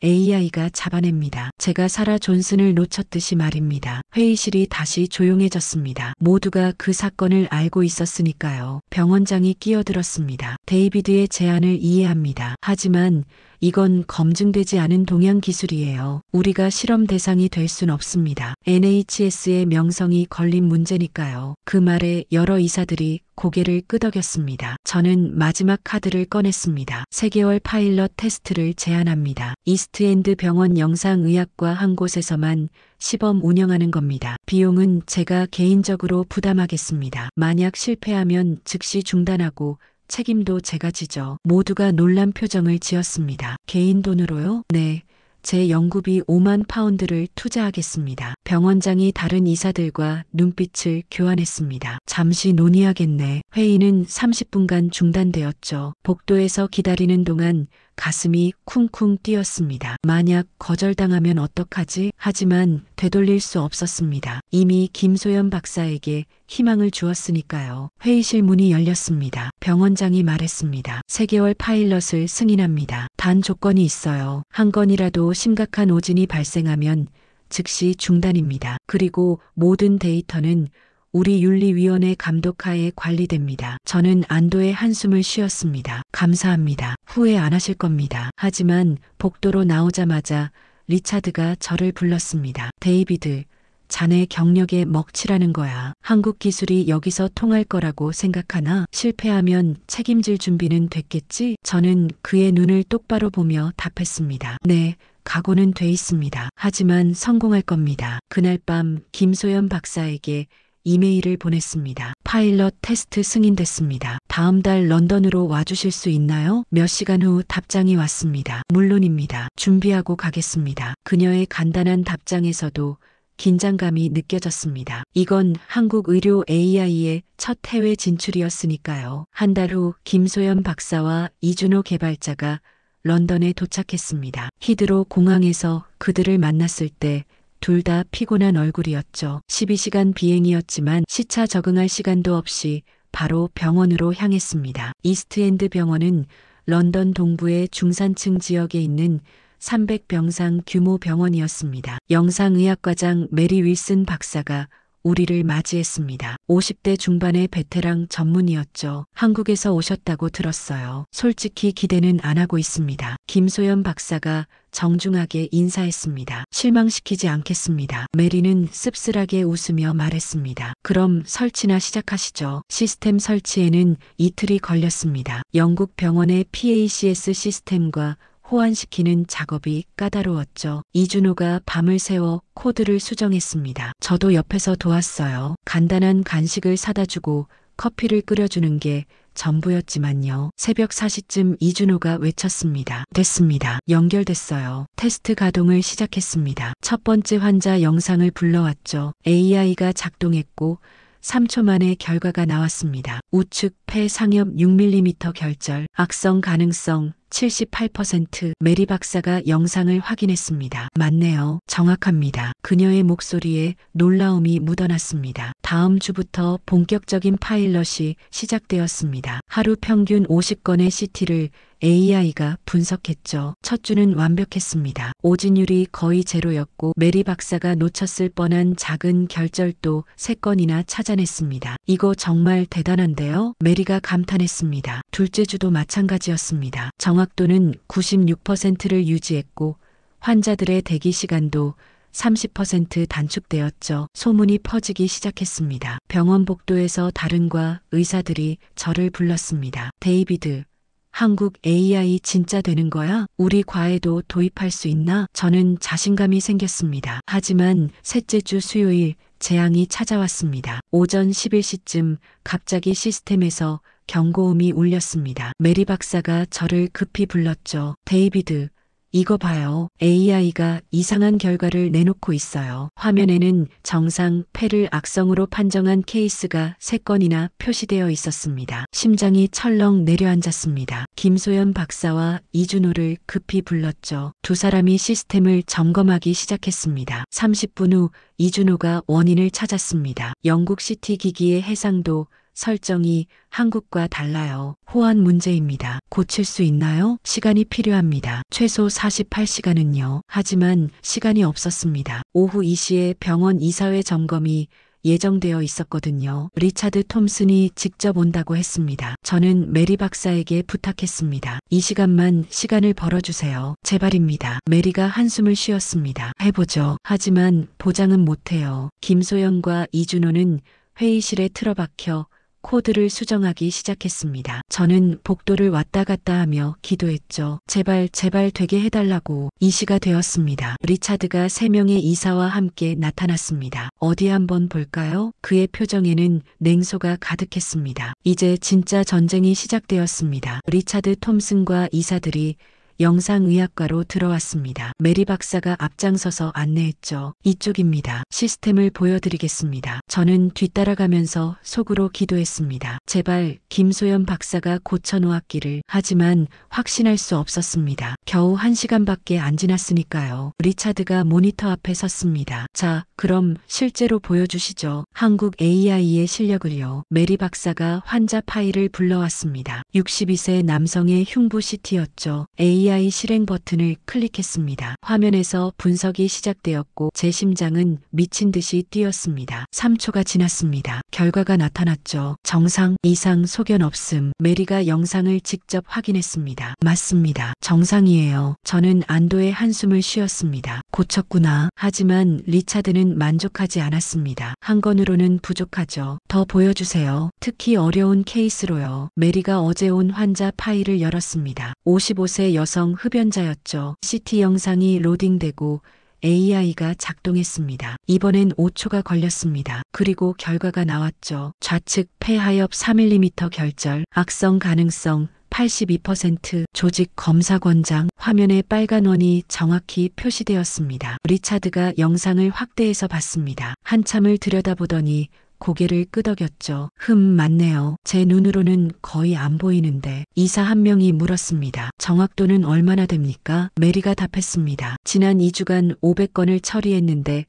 AI가 잡아냅니다. 제가 사라 존슨을 놓쳤듯이 말입니다. 회의실이 다시 조용해졌습니다. 모두가 그 사건을 알고 있었으니까요. 병원장이 끼어들었습니다. 데이비드의 제안을 이해합니다. 하지만 이건 검증되지 않은 동양 기술이에요. 우리가 실험 대상이 될 순 없습니다. NHS의 명성이 걸린 문제니까요. 그 말에 여러 의사들이 고개를 끄덕였습니다. 저는 마지막 카드를 꺼냈습니다. 3개월 파일럿 테스트를 제안합니다. 이스트엔드 병원 영상의학과 한 곳에서만 시범 운영하는 겁니다. 비용은 제가 개인적으로 부담하겠습니다. 만약 실패하면 즉시 중단하고 책임도 제가 지죠. 모두가 놀란 표정을 지었습니다. 개인 돈으로요? 네. 제 연구비 5만 파운드를 투자하겠습니다. 병원장이 다른 이사들과 눈빛을 교환했습니다. 잠시 논의하겠네. 회의는 30분간 중단되었죠. 복도에서 기다리는 동안 가슴이 쿵쿵 뛰었습니다. 만약 거절당하면 어떡하지? 하지만 되돌릴 수 없었습니다. 이미 김소연 박사에게 희망을 주었으니까요. 회의실 문이 열렸습니다. 병원장이 말했습니다. 3개월 파일럿을 승인합니다. 단 조건이 있어요. 한 건이라도 심각한 오진이 발생하면 즉시 중단입니다. 그리고 모든 데이터는 우리 윤리위원회 감독하에 관리됩니다. 저는 안도의 한숨을 쉬었습니다. 감사합니다. 후회 안 하실 겁니다. 하지만 복도로 나오자마자 리차드가 저를 불렀습니다. 데이비드, 자네 경력에 먹칠하는 거야. 한국 기술이 여기서 통할 거라고 생각하나? 실패하면 책임질 준비는 됐겠지? 저는 그의 눈을 똑바로 보며 답했습니다. 네. 각오는 돼 있습니다. 하지만 성공할 겁니다. 그날 밤 김소연 박사에게 이메일을 보냈습니다. 파일럿 테스트 승인됐습니다. 다음 달 런던으로 와주실 수 있나요? 몇 시간 후 답장이 왔습니다. 물론입니다. 준비하고 가겠습니다. 그녀의 간단한 답장에서도 긴장감이 느껴졌습니다. 이건 한국 의료 AI의 첫 해외 진출이었으니까요. 한 달 후 김소연 박사와 이준호 개발자가 런던에 도착했습니다. 히드로 공항에서 그들을 만났을 때 둘 다 피곤한 얼굴이었죠. 12시간 비행이었지만 시차 적응할 시간도 없이 바로 병원으로 향했습니다. 이스트엔드 병원은 런던 동부의 중산층 지역에 있는 300병상 규모 병원이었습니다. 영상의학과장 메리 윌슨 박사가 우리를 맞이했습니다. 50대 중반의 베테랑 전문의였죠. 한국에서 오셨다고 들었어요. 솔직히 기대는 안 하고 있습니다. 김소연 박사가 정중하게 인사했습니다. 실망시키지 않겠습니다. 메리는 씁쓸하게 웃으며 말했습니다. 그럼 설치나 시작하시죠. 시스템 설치에는 이틀이 걸렸습니다. 영국 병원의 PACS 시스템과 호환시키는 작업이 까다로웠죠. 이준호가 밤을 새워 코드를 수정했습니다. 저도 옆에서 도왔어요. 간단한 간식을 사다 주고 커피를 끓여주는 게 전부였지만요. 새벽 4시쯤 이준호가 외쳤습니다. 됐습니다. 연결됐어요. 테스트 가동을 시작했습니다. 첫 번째 환자 영상을 불러왔죠. AI가 작동했고 3초 만에 결과가 나왔습니다. 우측 폐 상엽 6mm 결절, 악성 가능성 78%. 메리 박사가 영상을 확인했습니다. 맞네요. 정확합니다. 그녀의 목소리에 놀라움이 묻어났습니다. 다음 주부터 본격적인 파일럿이 시작되었습니다. 하루 평균 50건의 CT를 AI가 분석했죠. 첫 주는 완벽했습니다. 오진율이 거의 제로였고 메리 박사가 놓쳤을 뻔한 작은 결절도 3건이나 찾아냈습니다. 이거 정말 대단한데요? 메리가 감탄했습니다. 둘째 주도 마찬가지였습니다. 정확도는 96%를 유지했고 환자들의 대기 시간도 30% 단축되었죠. 소문이 퍼지기 시작했습니다. 병원 복도에서 다른과 의사들이 저를 불렀습니다. 데이비드, 한국 AI 진짜 되는 거야? 우리 과에도 도입할 수 있나? 저는 자신감이 생겼습니다. 하지만 셋째 주 수요일 재앙이 찾아왔습니다. 오전 11시쯤 갑자기 시스템에서 경고음이 울렸습니다. 메리 박사가 저를 급히 불렀죠. 데이비드, 이거 봐요. AI가 이상한 결과를 내놓고 있어요. 화면에는 정상 폐를 악성으로 판정한 케이스가 3건이나 표시되어 있었습니다. 심장이 철렁 내려앉았습니다. 김소연 박사와 이준호를 급히 불렀죠. 두 사람이 시스템을 점검하기 시작했습니다. 30분 후 이준호가 원인을 찾았습니다. 영국 CT 기기의 해상도 설정이 한국과 달라요. 호환 문제입니다. 고칠 수 있나요? 시간이 필요합니다. 최소 48시간은요. 하지만 시간이 없었습니다. 오후 2시에 병원 이사회 점검이 예정되어 있었거든요. 리차드 톰슨이 직접 온다고 했습니다. 저는 메리 박사에게 부탁했습니다. 이 시간만 시간을 벌어주세요. 제발입니다. 메리가 한숨을 쉬었습니다. 해보죠. 하지만 보장은 못해요. 김소연과 이준호는 회의실에 틀어박혀 코드를 수정하기 시작했습니다. 저는 복도를 왔다 갔다 하며 기도했죠. 제발 되게 해달라고. 2시가 되었습니다. 리차드가 3명의 이사와 함께 나타났습니다. 어디 한번 볼까요? 그의 표정에는 냉소가 가득했습니다. 이제 진짜 전쟁이 시작되었습니다. 리차드 톰슨과 이사들이 영상의학과로 들어왔습니다. 메리 박사가 앞장서서 안내했죠. 이쪽입니다. 시스템을 보여드리겠습니다. 저는 뒤따라가면서 속으로 기도했습니다. 제발 김소연 박사가 고쳐놓았기를. 하지만 확신할 수 없었습니다. 겨우 1시간밖에 안 지났으니까요. 리차드가 모니터 앞에 섰습니다. 자, 그럼 실제로 보여주시죠. 한국 AI의 실력을요. 메리 박사가 환자 파일을 불러왔습니다. 62세 남성의 흉부 CT였죠. AI 실행 버튼을 클릭했습니다. 화면에서 분석이 시작되었고 제 심장은 미친 듯이 뛰었습니다. 3초가 지났습니다. 결과가 나타났죠. 정상, 이상, 소견 없음. 메리가 영상을 직접 확인했습니다. 맞습니다. 정상이에요. 저는 안도의 한숨을 쉬었습니다. 고쳤구나. 하지만 리차드는 만족하지 않았습니다. 한 건으로는 부족하죠. 더 보여주세요. 특히 어려운 케이스로요. 메리가 어제 온 환자 파일을 열었습니다. 55세 여성 흡연자였죠. CT 영상이 로딩되고 AI가 작동했습니다. 이번엔 5초가 걸렸습니다. 그리고 결과가 나왔죠. 좌측 폐하엽 4mm 결절, 악성 가능성 82%, 조직 검사 권장. 화면에 빨간 원이 정확히 표시되었습니다. 리차드가 영상을 확대해서 봤습니다. 한참을 들여다보더니 고개를 끄덕였죠. 맞네요. 제 눈으로는 거의 안 보이는데. 이사 한 명이 물었습니다. 정확도는 얼마나 됩니까? 메리가 답했습니다. 지난 2주간 500건을 처리했는데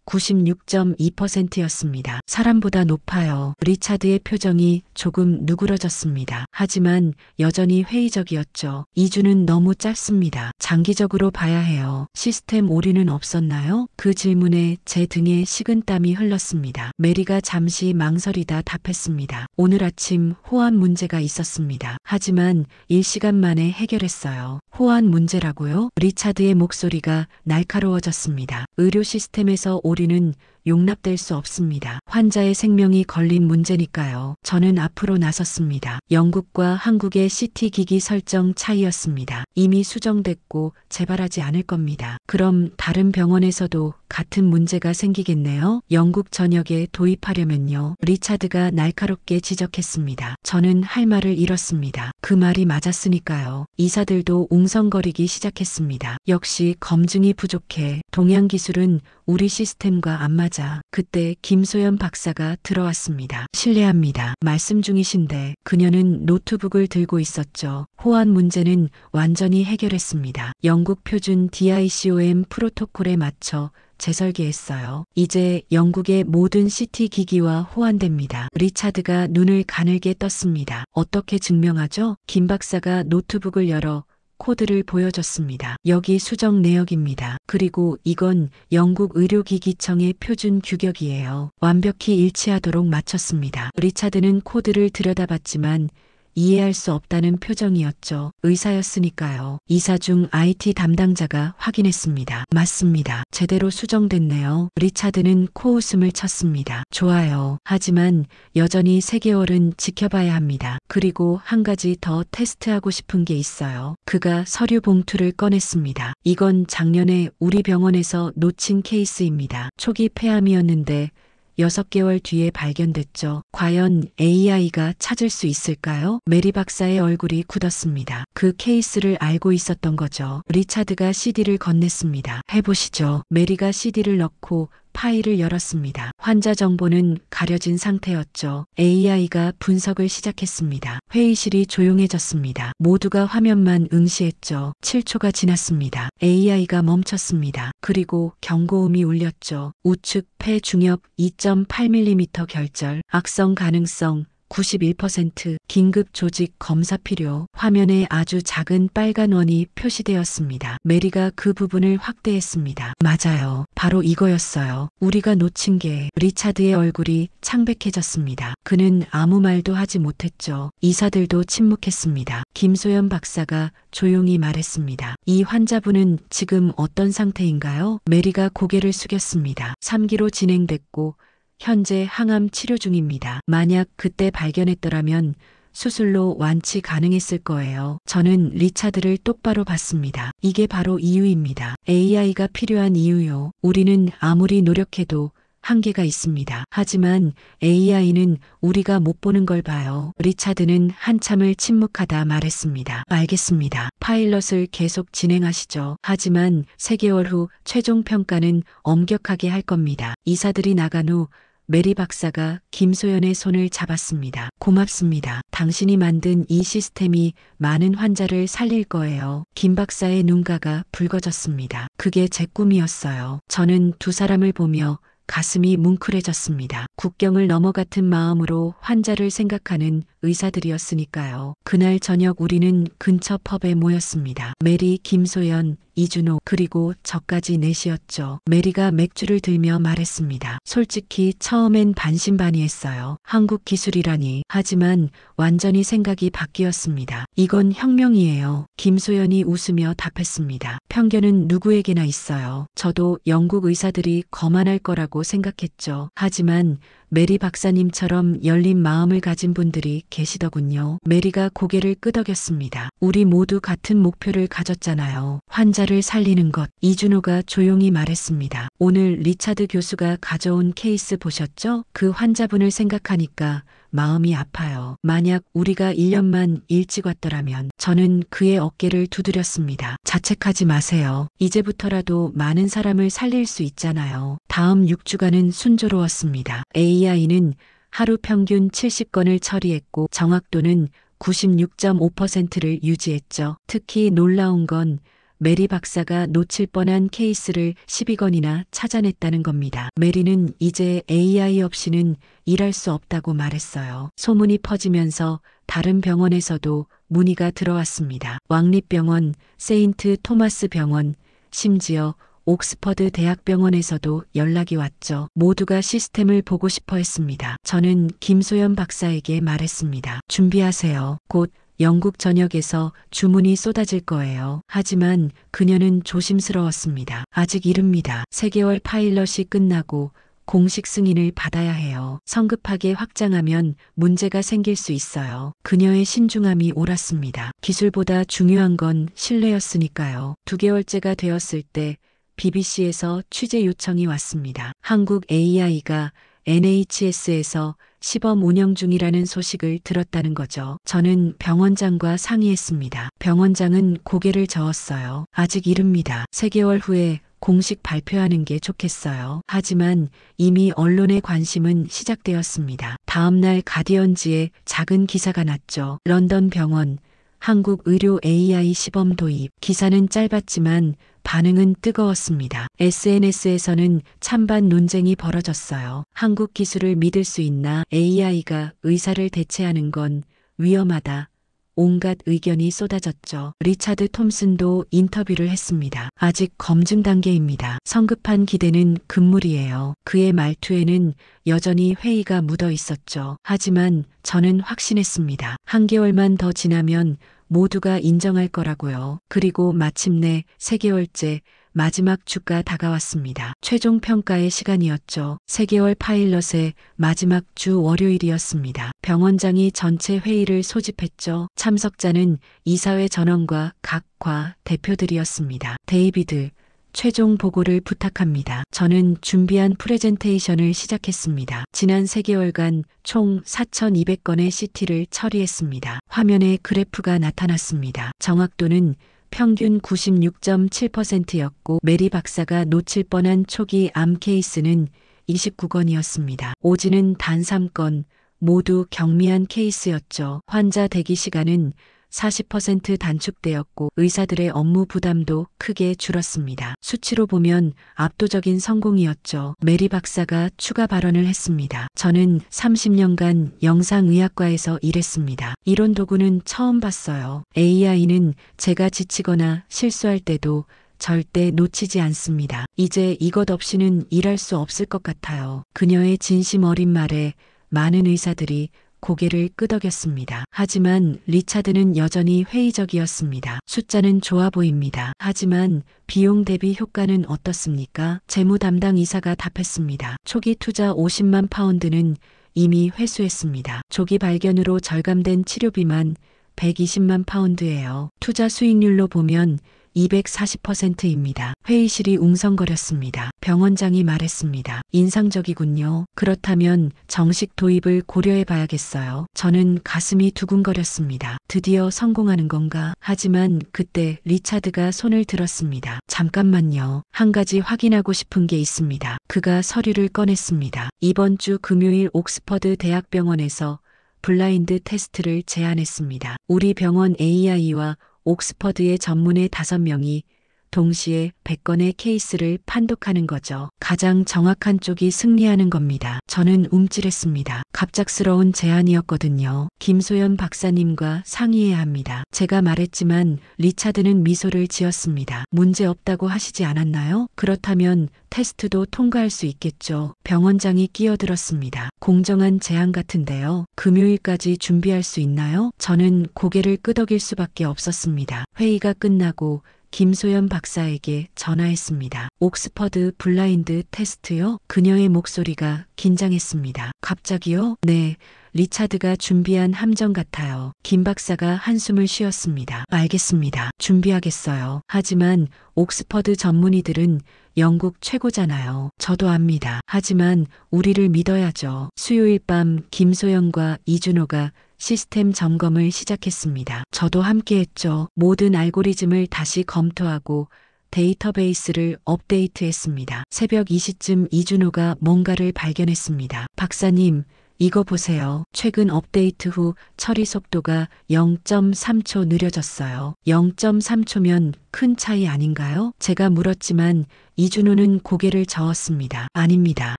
96.2%였습니다. 사람보다 높아요. 리차드의 표정이 조금 누그러졌습니다. 하지만 여전히 회의적이었죠. 2주는 너무 짧습니다. 장기적으로 봐야 해요. 시스템 오류는 없었나요? 그 질문에 제 등에 식은땀이 흘렀습니다. 메리가 잠시 망설이다 답했습니다. 오늘 아침 호환 문제가 있었습니다. 하지만 1시간 만에 해결했어요. 호환 문제라고요? 리차드의 목소리가 날카로워졌습니다. 의료 시스템에서 오류는 용납될 수 없습니다. 환자의 생명이 걸린 문제니까요. 저는 앞으로 나섰습니다. 영국과 한국의 CT 기기 설정 차이였습니다. 이미 수정됐고 재발하지 않을 겁니다. 그럼 다른 병원에서도 같은 문제가 생기겠네요. 영국 전역에 도입하려면요. 리차드가 날카롭게 지적했습니다. 저는 할 말을 잃었습니다. 그 말이 맞았으니까요. 이사들도 웅성거리기 시작했습니다. 역시 검증이 부족해. 동양 기술은 우리 시스템과 안 맞아. 그때 김소연 박사가 들어왔습니다. 실례합니다. 말씀 중이신데. 그녀는 노트북을 들고 있었죠. 호환 문제는 완전히 해결했습니다. 영국 표준 DICOM 프로토콜에 맞춰 재설계했어요. 이제 영국의 모든 CT 기기와 호환됩니다. 리차드가 눈을 가늘게 떴습니다. 어떻게 증명하죠? 김 박사가 노트북을 열어 코드를 보여줬습니다. 여기 수정 내역입니다. 그리고 이건 영국 의료기기청의 표준 규격이에요. 완벽히 일치하도록 맞췄습니다. 리차드는 코드를 들여다봤지만 이해할 수 없다는 표정이었죠. 의사였으니까요. 이사 중 IT 담당자가 확인했습니다. 맞습니다. 제대로 수정됐네요. 리차드는 코웃음을 쳤습니다. 좋아요. 하지만 여전히 3개월은 지켜봐야 합니다. 그리고 한 가지 더 테스트하고 싶은 게 있어요. 그가 서류 봉투를 꺼냈습니다. 이건 작년에 우리 병원에서 놓친 케이스입니다. 초기 폐암이었는데 6개월 뒤에 발견됐죠. 과연 AI가 찾을 수 있을까요? 메리 박사의 얼굴이 굳었습니다. 그 케이스를 알고 있었던 거죠. 리차드가 CD를 건넸습니다. 해보시죠. 메리가 CD를 넣고 파일을 열었습니다. 환자 정보는 가려진 상태였죠. AI가 분석을 시작했습니다. 회의실이 조용해졌습니다. 모두가 화면만 응시했죠. 7초가 지났습니다. AI가 멈췄습니다. 그리고 경고음이 울렸죠. 우측 폐 중엽 2.8mm 결절, 악성 가능성 91%, 긴급 조직 검사 필요. 화면에 아주 작은 빨간 원이 표시되었습니다. 메리가 그 부분을 확대했습니다. 맞아요. 바로 이거였어요. 우리가 놓친 게. 리차드의 얼굴이 창백해졌습니다. 그는 아무 말도 하지 못했죠. 의사들도 침묵했습니다. 김소연 박사가 조용히 말했습니다. 이 환자분은 지금 어떤 상태인가요? 메리가 고개를 숙였습니다. 3기로 진행됐고 현재 항암 치료 중입니다. 만약 그때 발견했더라면 수술로 완치 가능했을 거예요. 저는 리차드를 똑바로 봤습니다. 이게 바로 이유입니다. AI가 필요한 이유요. 우리는 아무리 노력해도 한계가 있습니다. 하지만 AI는 우리가 못 보는 걸 봐요. 리차드는 한참을 침묵하다 말했습니다. 알겠습니다. 파일럿을 계속 진행하시죠. 하지만 3개월 후 최종 평가는 엄격하게 할 겁니다. 의사들이 나간 후 메리 박사가 김소연의 손을 잡았습니다. 고맙습니다. 당신이 만든 이 시스템이 많은 환자를 살릴 거예요. 김 박사의 눈가가 붉어졌습니다. 그게 제 꿈이었어요. 저는 두 사람을 보며 가슴이 뭉클해졌습니다. 국경을 넘어 같은 마음으로 환자를 생각하는 의사들이었으니까요. 그날 저녁 우리는 근처 펍에 모였습니다. 메리, 김소연, 이준호 그리고 저까지 넷이었죠. 메리가 맥주를 들며 말했습니다. 솔직히 처음엔 반신반의했어요. 한국 기술이라니. 하지만 완전히 생각이 바뀌었습니다. 이건 혁명이에요. 김소연이 웃으며 답했습니다. 편견은 누구에게나 있어요. 저도 영국 의사들이 거만할 거라고 생각했죠. 하지만 메리 박사님처럼 열린 마음을 가진 분들이 계시더군요. 메리가 고개를 끄덕였습니다. 우리 모두 같은 목표를 가졌잖아요. 환자를 살리는 것. 이준호가 조용히 말했습니다. 오늘 리차드 교수가 가져온 케이스 보셨죠? 그 환자분을 생각하니까 마음이 아파요. 만약 우리가 1년만 일찍 왔더라면. 저는 그의 어깨를 두드렸습니다. 자책하지 마세요. 이제부터라도 많은 사람을 살릴 수 있잖아요. 다음 6주간은 순조로웠습니다. AI는 하루 평균 70건을 처리했고 정확도는 96.5%를 유지했죠. 특히 놀라운 건 메리 박사가 놓칠 뻔한 케이스를 12건이나 찾아냈다는 겁니다. 메리는 이제 AI 없이는 일할 수 없다고 말했어요. 소문이 퍼지면서 다른 병원에서도 문의가 들어왔습니다. 왕립병원, 세인트 토마스 병원, 심지어 옥스퍼드 대학병원에서도 연락이 왔죠. 모두가 시스템을 보고 싶어 했습니다. 저는 김소연 박사에게 말했습니다. 준비하세요. 곧 영국 전역에서 주문이 쏟아질 거예요. 하지만 그녀는 조심스러웠습니다. 아직 이릅니다. 3개월 파일럿이 끝나고 공식 승인을 받아야 해요. 성급하게 확장하면 문제가 생길 수 있어요. 그녀의 신중함이 옳았습니다. 기술보다 중요한 건 신뢰였으니까요. 2개월째가 되었을 때 BBC에서 취재 요청이 왔습니다. 한국 AI가 NHS에서 시범 운영 중이라는 소식을 들었다는 거죠. 저는 병원장과 상의했습니다. 병원장은 고개를 저었어요. 아직 이릅니다. 3개월 후에 공식 발표하는 게 좋겠어요. 하지만 이미 언론의 관심은 시작되었습니다. 다음 날 가디언지에 작은 기사가 났죠. 런던 병원, 한국 의료 AI 시범 도입. 기사는 짧았지만 반응은 뜨거웠습니다. SNS에서는 찬반 논쟁이 벌어졌어요. 한국 기술을 믿을 수 있나? AI가 의사를 대체하는 건 위험하다. 온갖 의견이 쏟아졌죠. 리차드 톰슨도 인터뷰를 했습니다. 아직 검증 단계입니다. 성급한 기대는 금물이에요. 그의 말투에는 여전히 회의가 묻어 있었죠. 하지만 저는 확신했습니다. 1개월만 더 지나면 모두가 인정할 거라고요. 그리고 마침내 3개월째 마지막 주가 다가왔습니다. 최종 평가의 시간이었죠. 3개월 파일럿의 마지막 주 월요일이었습니다. 병원장이 전체 회의를 소집했죠. 참석자는 이사회 전원과 각 과 대표들이었습니다. 데이비드, 최종 보고를 부탁합니다. 저는 준비한 프레젠테이션을 시작했습니다. 지난 3개월간 총 4,200건의 CT를 처리했습니다. 화면에 그래프가 나타났습니다. 정확도는 평균 96.7%였고 메리 박사가 놓칠 뻔한 초기 암 케이스는 29건이었습니다. 오지는 단 3건, 모두 경미한 케이스였죠. 환자 대기 시간은 40% 단축되었고 의사들의 업무 부담도 크게 줄었습니다. 수치로 보면 압도적인 성공이었죠. 메리 박사가 추가 발언을 했습니다. 저는 30년간 영상의학과에서 일했습니다. 이런 도구는 처음 봤어요. AI는 제가 지치거나 실수할 때도 절대 놓치지 않습니다. 이제 이것 없이는 일할 수 없을 것 같아요. 그녀의 진심 어린 말에 많은 의사들이 고개를 끄덕였습니다. 하지만 리차드는 여전히 회의적이었습니다. 숫자는 좋아 보입니다. 하지만 비용 대비 효과는 어떻습니까? 재무 담당 이사가 답했습니다. 초기 투자 50만 파운드는 이미 회수했습니다. 조기 발견으로 절감된 치료비만 120만 파운드예요. 투자 수익률로 보면 240%입니다. 회의실이 웅성거렸습니다. 병원장이 말했습니다. 인상적이군요. 그렇다면 정식 도입을 고려해 봐야겠어요. 저는 가슴이 두근거렸습니다. 드디어 성공하는 건가? 하지만 그때 리차드가 손을 들었습니다. 잠깐만요. 한 가지 확인하고 싶은 게 있습니다. 그가 서류를 꺼냈습니다. 이번 주 금요일 옥스퍼드 대학병원에서 블라인드 테스트를 제안했습니다. 우리 병원 AI와 옥스퍼드의 전문의 5명이 동시에 100건의 케이스를 판독하는 거죠. 가장 정확한 쪽이 승리하는 겁니다. 저는 움찔했습니다. 갑작스러운 제안이었거든요. 김소연 박사님과 상의해야 합니다. 제가 말했지만 리차드는 미소를 지었습니다. 문제 없다고 하시지 않았나요? 그렇다면 테스트도 통과할 수 있겠죠. 병원장이 끼어들었습니다. 공정한 제안 같은데요. 금요일까지 준비할 수 있나요? 저는 고개를 끄덕일 수밖에 없었습니다. 회의가 끝나고 김소연 박사에게 전화했습니다. 옥스퍼드 블라인드 테스트요? 그녀의 목소리가 긴장했습니다. 갑자기요? 네. 리차드가 준비한 함정 같아요. 김 박사가 한숨을 쉬었습니다. 알겠습니다. 준비하겠어요. 하지만 옥스퍼드 전문의들은 영국 최고잖아요. 저도 압니다. 하지만 우리를 믿어야죠. 수요일 밤 김소연과 이준호가 시스템 점검을 시작했습니다. 저도 함께했죠. 모든 알고리즘을 다시 검토하고 데이터베이스를 업데이트했습니다. 새벽 2시쯤 이준호가 뭔가를 발견했습니다. 박사님, 이거 보세요. 최근 업데이트 후 처리 속도가 0.3초 느려졌어요. 0.3초면 큰 차이 아닌가요? 제가 물었지만 이준호는 고개를 저었습니다. 아닙니다.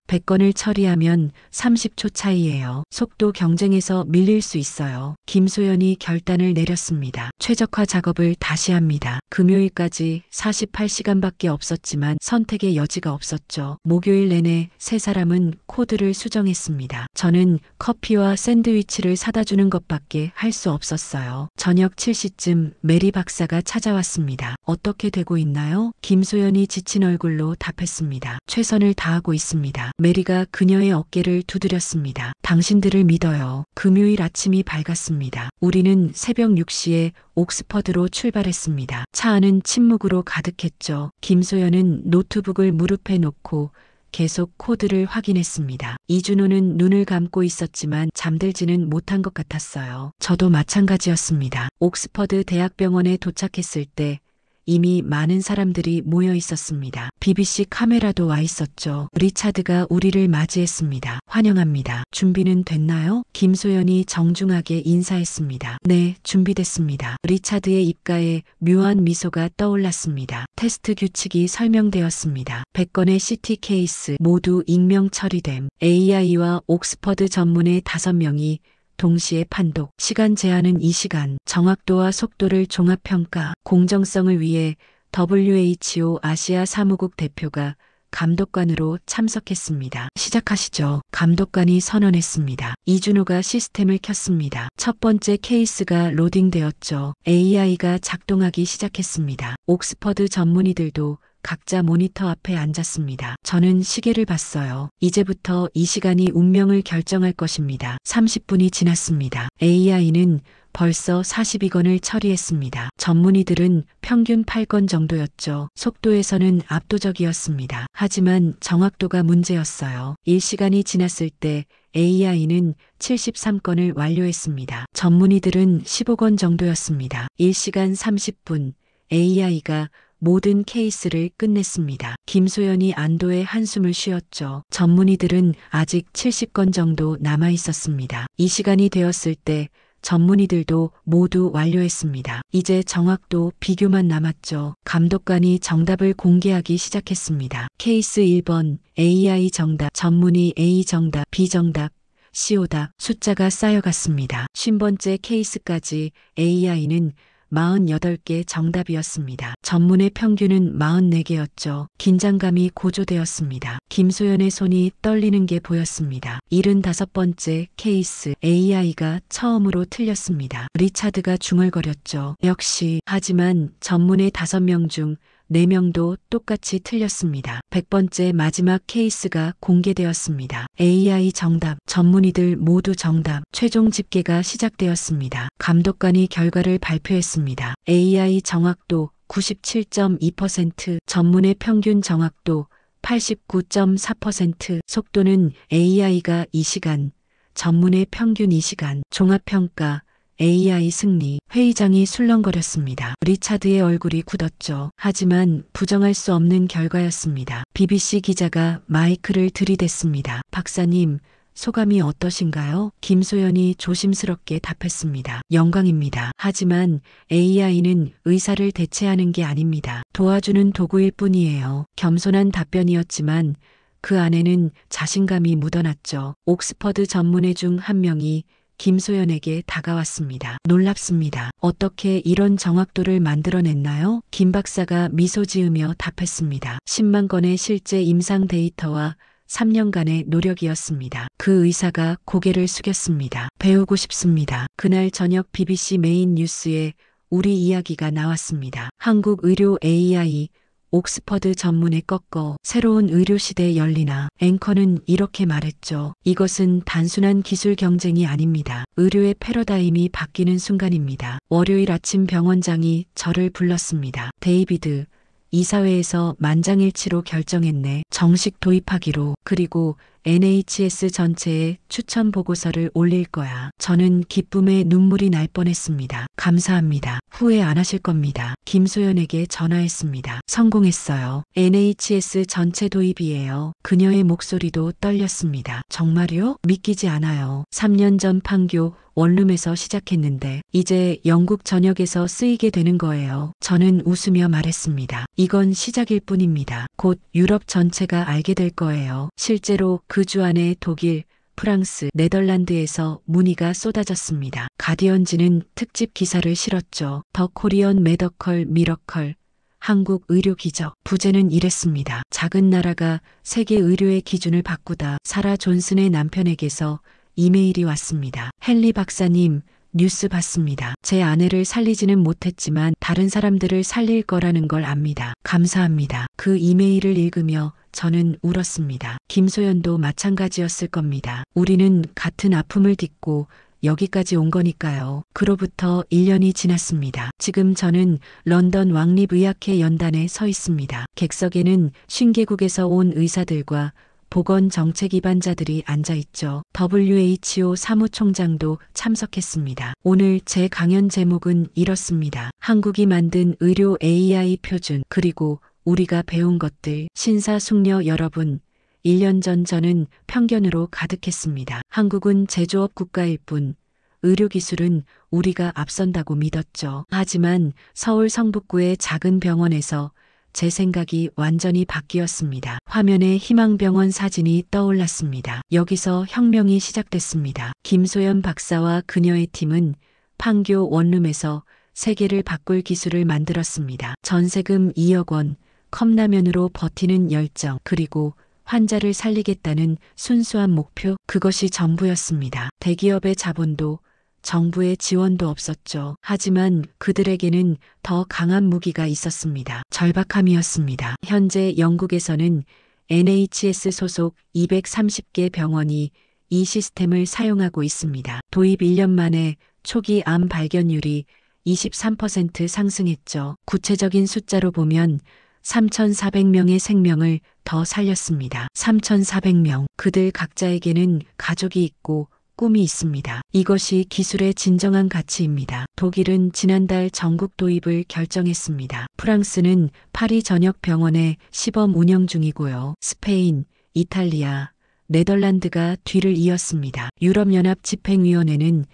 100건을 처리하면 30초 차이예요. 속도 경쟁에서 밀릴 수 있어요. 김소연이 결단을 내렸습니다. 최적화 작업을 다시 합니다. 금요일까지 48시간밖에 없었지만 선택의 여지가 없었죠. 목요일 내내 세 사람은 코드를 수정했습니다. 저는 커피와 샌드위치를 사다 주는 것밖에 할 수 없었어요. 저녁 7시쯤 메리 박사가 찾아왔습니다. 어떻게 되고 있나요? 김소연이 지친 얼굴로 답했습니다. 최선을 다하고 있습니다. 메리가 그녀의 어깨를 두드렸습니다. 당신들을 믿어요. 금요일 아침이 밝았습니다. 우리는 새벽 6시에 옥스퍼드로 출발했습니다. 차 안은 침묵으로 가득했죠. 김소연은 노트북을 무릎에 놓고 계속 코드를 확인했습니다. 이준호는 눈을 감고 있었지만 잠들지는 못한 것 같았어요. 저도 마찬가지였습니다. 옥스퍼드 대학병원에 도착했을 때 이미 많은 사람들이 모여 있었습니다. BBC 카메라도 와 있었죠. 리차드가 우리를 맞이했습니다. 환영합니다. 준비는 됐나요? 김소연이 정중하게 인사했습니다. 네, 준비됐습니다. 리차드의 입가에 묘한 미소가 떠올랐습니다. 테스트 규칙이 설명되었습니다. 100건의 CT 케이스 모두 익명 처리됨. AI와 옥스퍼드 전문의 5명이 동시에 판독, 시간 제한은 2시간, 정확도와 속도를 종합평가, 공정성을 위해 WHO 아시아 사무국 대표가 감독관으로 참석했습니다. 시작하시죠. 감독관이 선언했습니다. 이준호가 시스템을 켰습니다. 첫 번째 케이스가 로딩되었죠. AI가 작동하기 시작했습니다. 옥스퍼드 전문의들도 각자 모니터 앞에 앉았습니다. 저는 시계를 봤어요. 이제부터 이 시간이 운명을 결정할 것입니다. 30분이 지났습니다. AI는 벌써 42건을 처리했습니다. 전문의들은 평균 8건 정도였죠. 속도에서는 압도적이었습니다. 하지만 정확도가 문제였어요. 1시간이 지났을 때 AI는 73건을 완료했습니다. 전문의들은 15건 정도였습니다. 1시간 30분 AI가 모든 케이스를 끝냈습니다. 김소연이 안도의 한숨을 쉬었죠. 전문의들은 아직 70건 정도 남아 있었습니다. 이 시간이 되었을 때 전문의들도 모두 완료했습니다. 이제 정확도 비교만 남았죠. 감독관이 정답을 공개하기 시작했습니다. 케이스 1번 AI 정답, 전문의 A 정답, B 정답, C 오답. 숫자가 쌓여갔습니다. 50번째 케이스까지 AI는 48개 정답이었습니다. 전문의 평균은 44개였죠. 긴장감이 고조되었습니다. 김소연의 손이 떨리는 게 보였습니다. 75번째 케이스 AI가 처음으로 틀렸습니다. 리차드가 중얼거렸죠. 역시. 하지만 전문의 5명 중 4명도 똑같이 틀렸습니다. 100번째 마지막 케이스가 공개되었습니다. AI 정답, 전문의들 모두 정답. 최종 집계가 시작되었습니다. 감독관이 결과를 발표했습니다. AI 정확도 97.2%, 전문의 평균 정확도 89.4%, 속도는 AI가 2시간, 전문의 평균 2시간, 종합평가 AI 승리. 회의장이 술렁거렸습니다. 리차드의 얼굴이 굳었죠. 하지만 부정할 수 없는 결과였습니다. BBC 기자가 마이크를 들이댔습니다. 박사님, 소감이 어떠신가요? 김소연이 조심스럽게 답했습니다. 영광입니다. 하지만 AI는 의사를 대체하는 게 아닙니다. 도와주는 도구일 뿐이에요. 겸손한 답변이었지만 그 안에는 자신감이 묻어났죠. 옥스퍼드 전문의 중 한 명이 김소연에게 다가왔습니다. 놀랍습니다. 어떻게 이런 정확도를 만들어냈나요? 김 박사가 미소 지으며 답했습니다. 10만 건의 실제 임상 데이터와 3년간의 노력이었습니다. 그 의사가 고개를 숙였습니다. 배우고 싶습니다. 그날 저녁 BBC 메인 뉴스에 우리 이야기가 나왔습니다. 한국 의료 AI 옥스퍼드 전문의 꺾어 새로운 의료시대 열리나. 앵커는 이렇게 말했죠. 이것은 단순한 기술 경쟁이 아닙니다. 의료의 패러다임이 바뀌는 순간입니다. 월요일 아침 병원장이 저를 불렀습니다. 데이비드, 이사회에서 만장일치로 결정했네. 정식 도입하기로. 그리고 NHS 전체에 추천 보고서를 올릴 거야. 저는 기쁨에 눈물이 날 뻔했습니다. 감사합니다. 후회 안 하실 겁니다. 김소연에게 전화했습니다. 성공했어요. NHS 전체 도입이에요. 그녀의 목소리도 떨렸습니다. 정말요? 믿기지 않아요. 3년 전 판교 원룸에서 시작했는데 이제 영국 전역에서 쓰이게 되는 거예요. 저는 웃으며 말했습니다. 이건 시작일 뿐입니다. 곧 유럽 전체가 알게 될 거예요. 실제로 그 주 안에 독일, 프랑스, 네덜란드에서 문의가 쏟아졌습니다. 가디언지는 특집 기사를 실었죠. 더 코리언 메더컬 미러컬, 한국 의료 기적. 부제는 이랬습니다. 작은 나라가 세계 의료의 기준을 바꾸다. 사라 존슨의 남편에게서 이메일이 왔습니다. 헨리 박사님, 뉴스 봤습니다. 제 아내를 살리지는 못했지만 다른 사람들을 살릴 거라는 걸 압니다. 감사합니다. 그 이메일을 읽으며 저는 울었습니다. 김소연도 마찬가지였을 겁니다. 우리는 같은 아픔을 딛고 여기까지 온 거니까요. 그로부터 1년이 지났습니다. 지금 저는 런던 왕립의학회 연단에 서 있습니다. 객석에는 50개국에서 온 의사들과 보건 정책 입안자들이 앉아있죠. WHO 사무총장도 참석했습니다. 오늘 제 강연 제목은 이렇습니다. 한국이 만든 의료 AI 표준, 그리고 우리가 배운 것들. 신사숙녀 여러분, 1년 전 저는 편견으로 가득했습니다. 한국은 제조업 국가일 뿐 의료기술은 우리가 앞선다고 믿었죠. 하지만 서울 성북구의 작은 병원에서 제 생각이 완전히 바뀌었습니다. 화면에 희망병원 사진이 떠올랐습니다. 여기서 혁명이 시작됐습니다. 김소연 박사와 그녀의 팀은 판교 원룸에서 세계를 바꿀 기술을 만들었습니다. 전세금 2억 원, 컵라면으로 버티는 열정, 그리고 환자를 살리겠다는 순수한 목표. 그것이 전부였습니다. 대기업의 자본도 정부의 지원도 없었죠. 하지만 그들에게는 더 강한 무기가 있었습니다. 절박함이었습니다. 현재 영국에서는 NHS 소속 230개 병원이 이 시스템을 사용하고 있습니다. 도입 1년 만에 초기 암 발견율이 23% 상승했죠. 구체적인 숫자로 보면 3,400명의 생명을 더 살렸습니다. 3,400명. 그들 각자에게는 가족이 있고 꿈이 있습니다. 이것이 기술의 진정한 가치입니다. 독일은 지난달 전국 도입을 결정했습니다. 프랑스는 파리 전역 병원에 시범 운영 중이고요. 스페인, 이탈리아, 네덜란드가 뒤를 이었습니다. 유럽연합 집행위원회는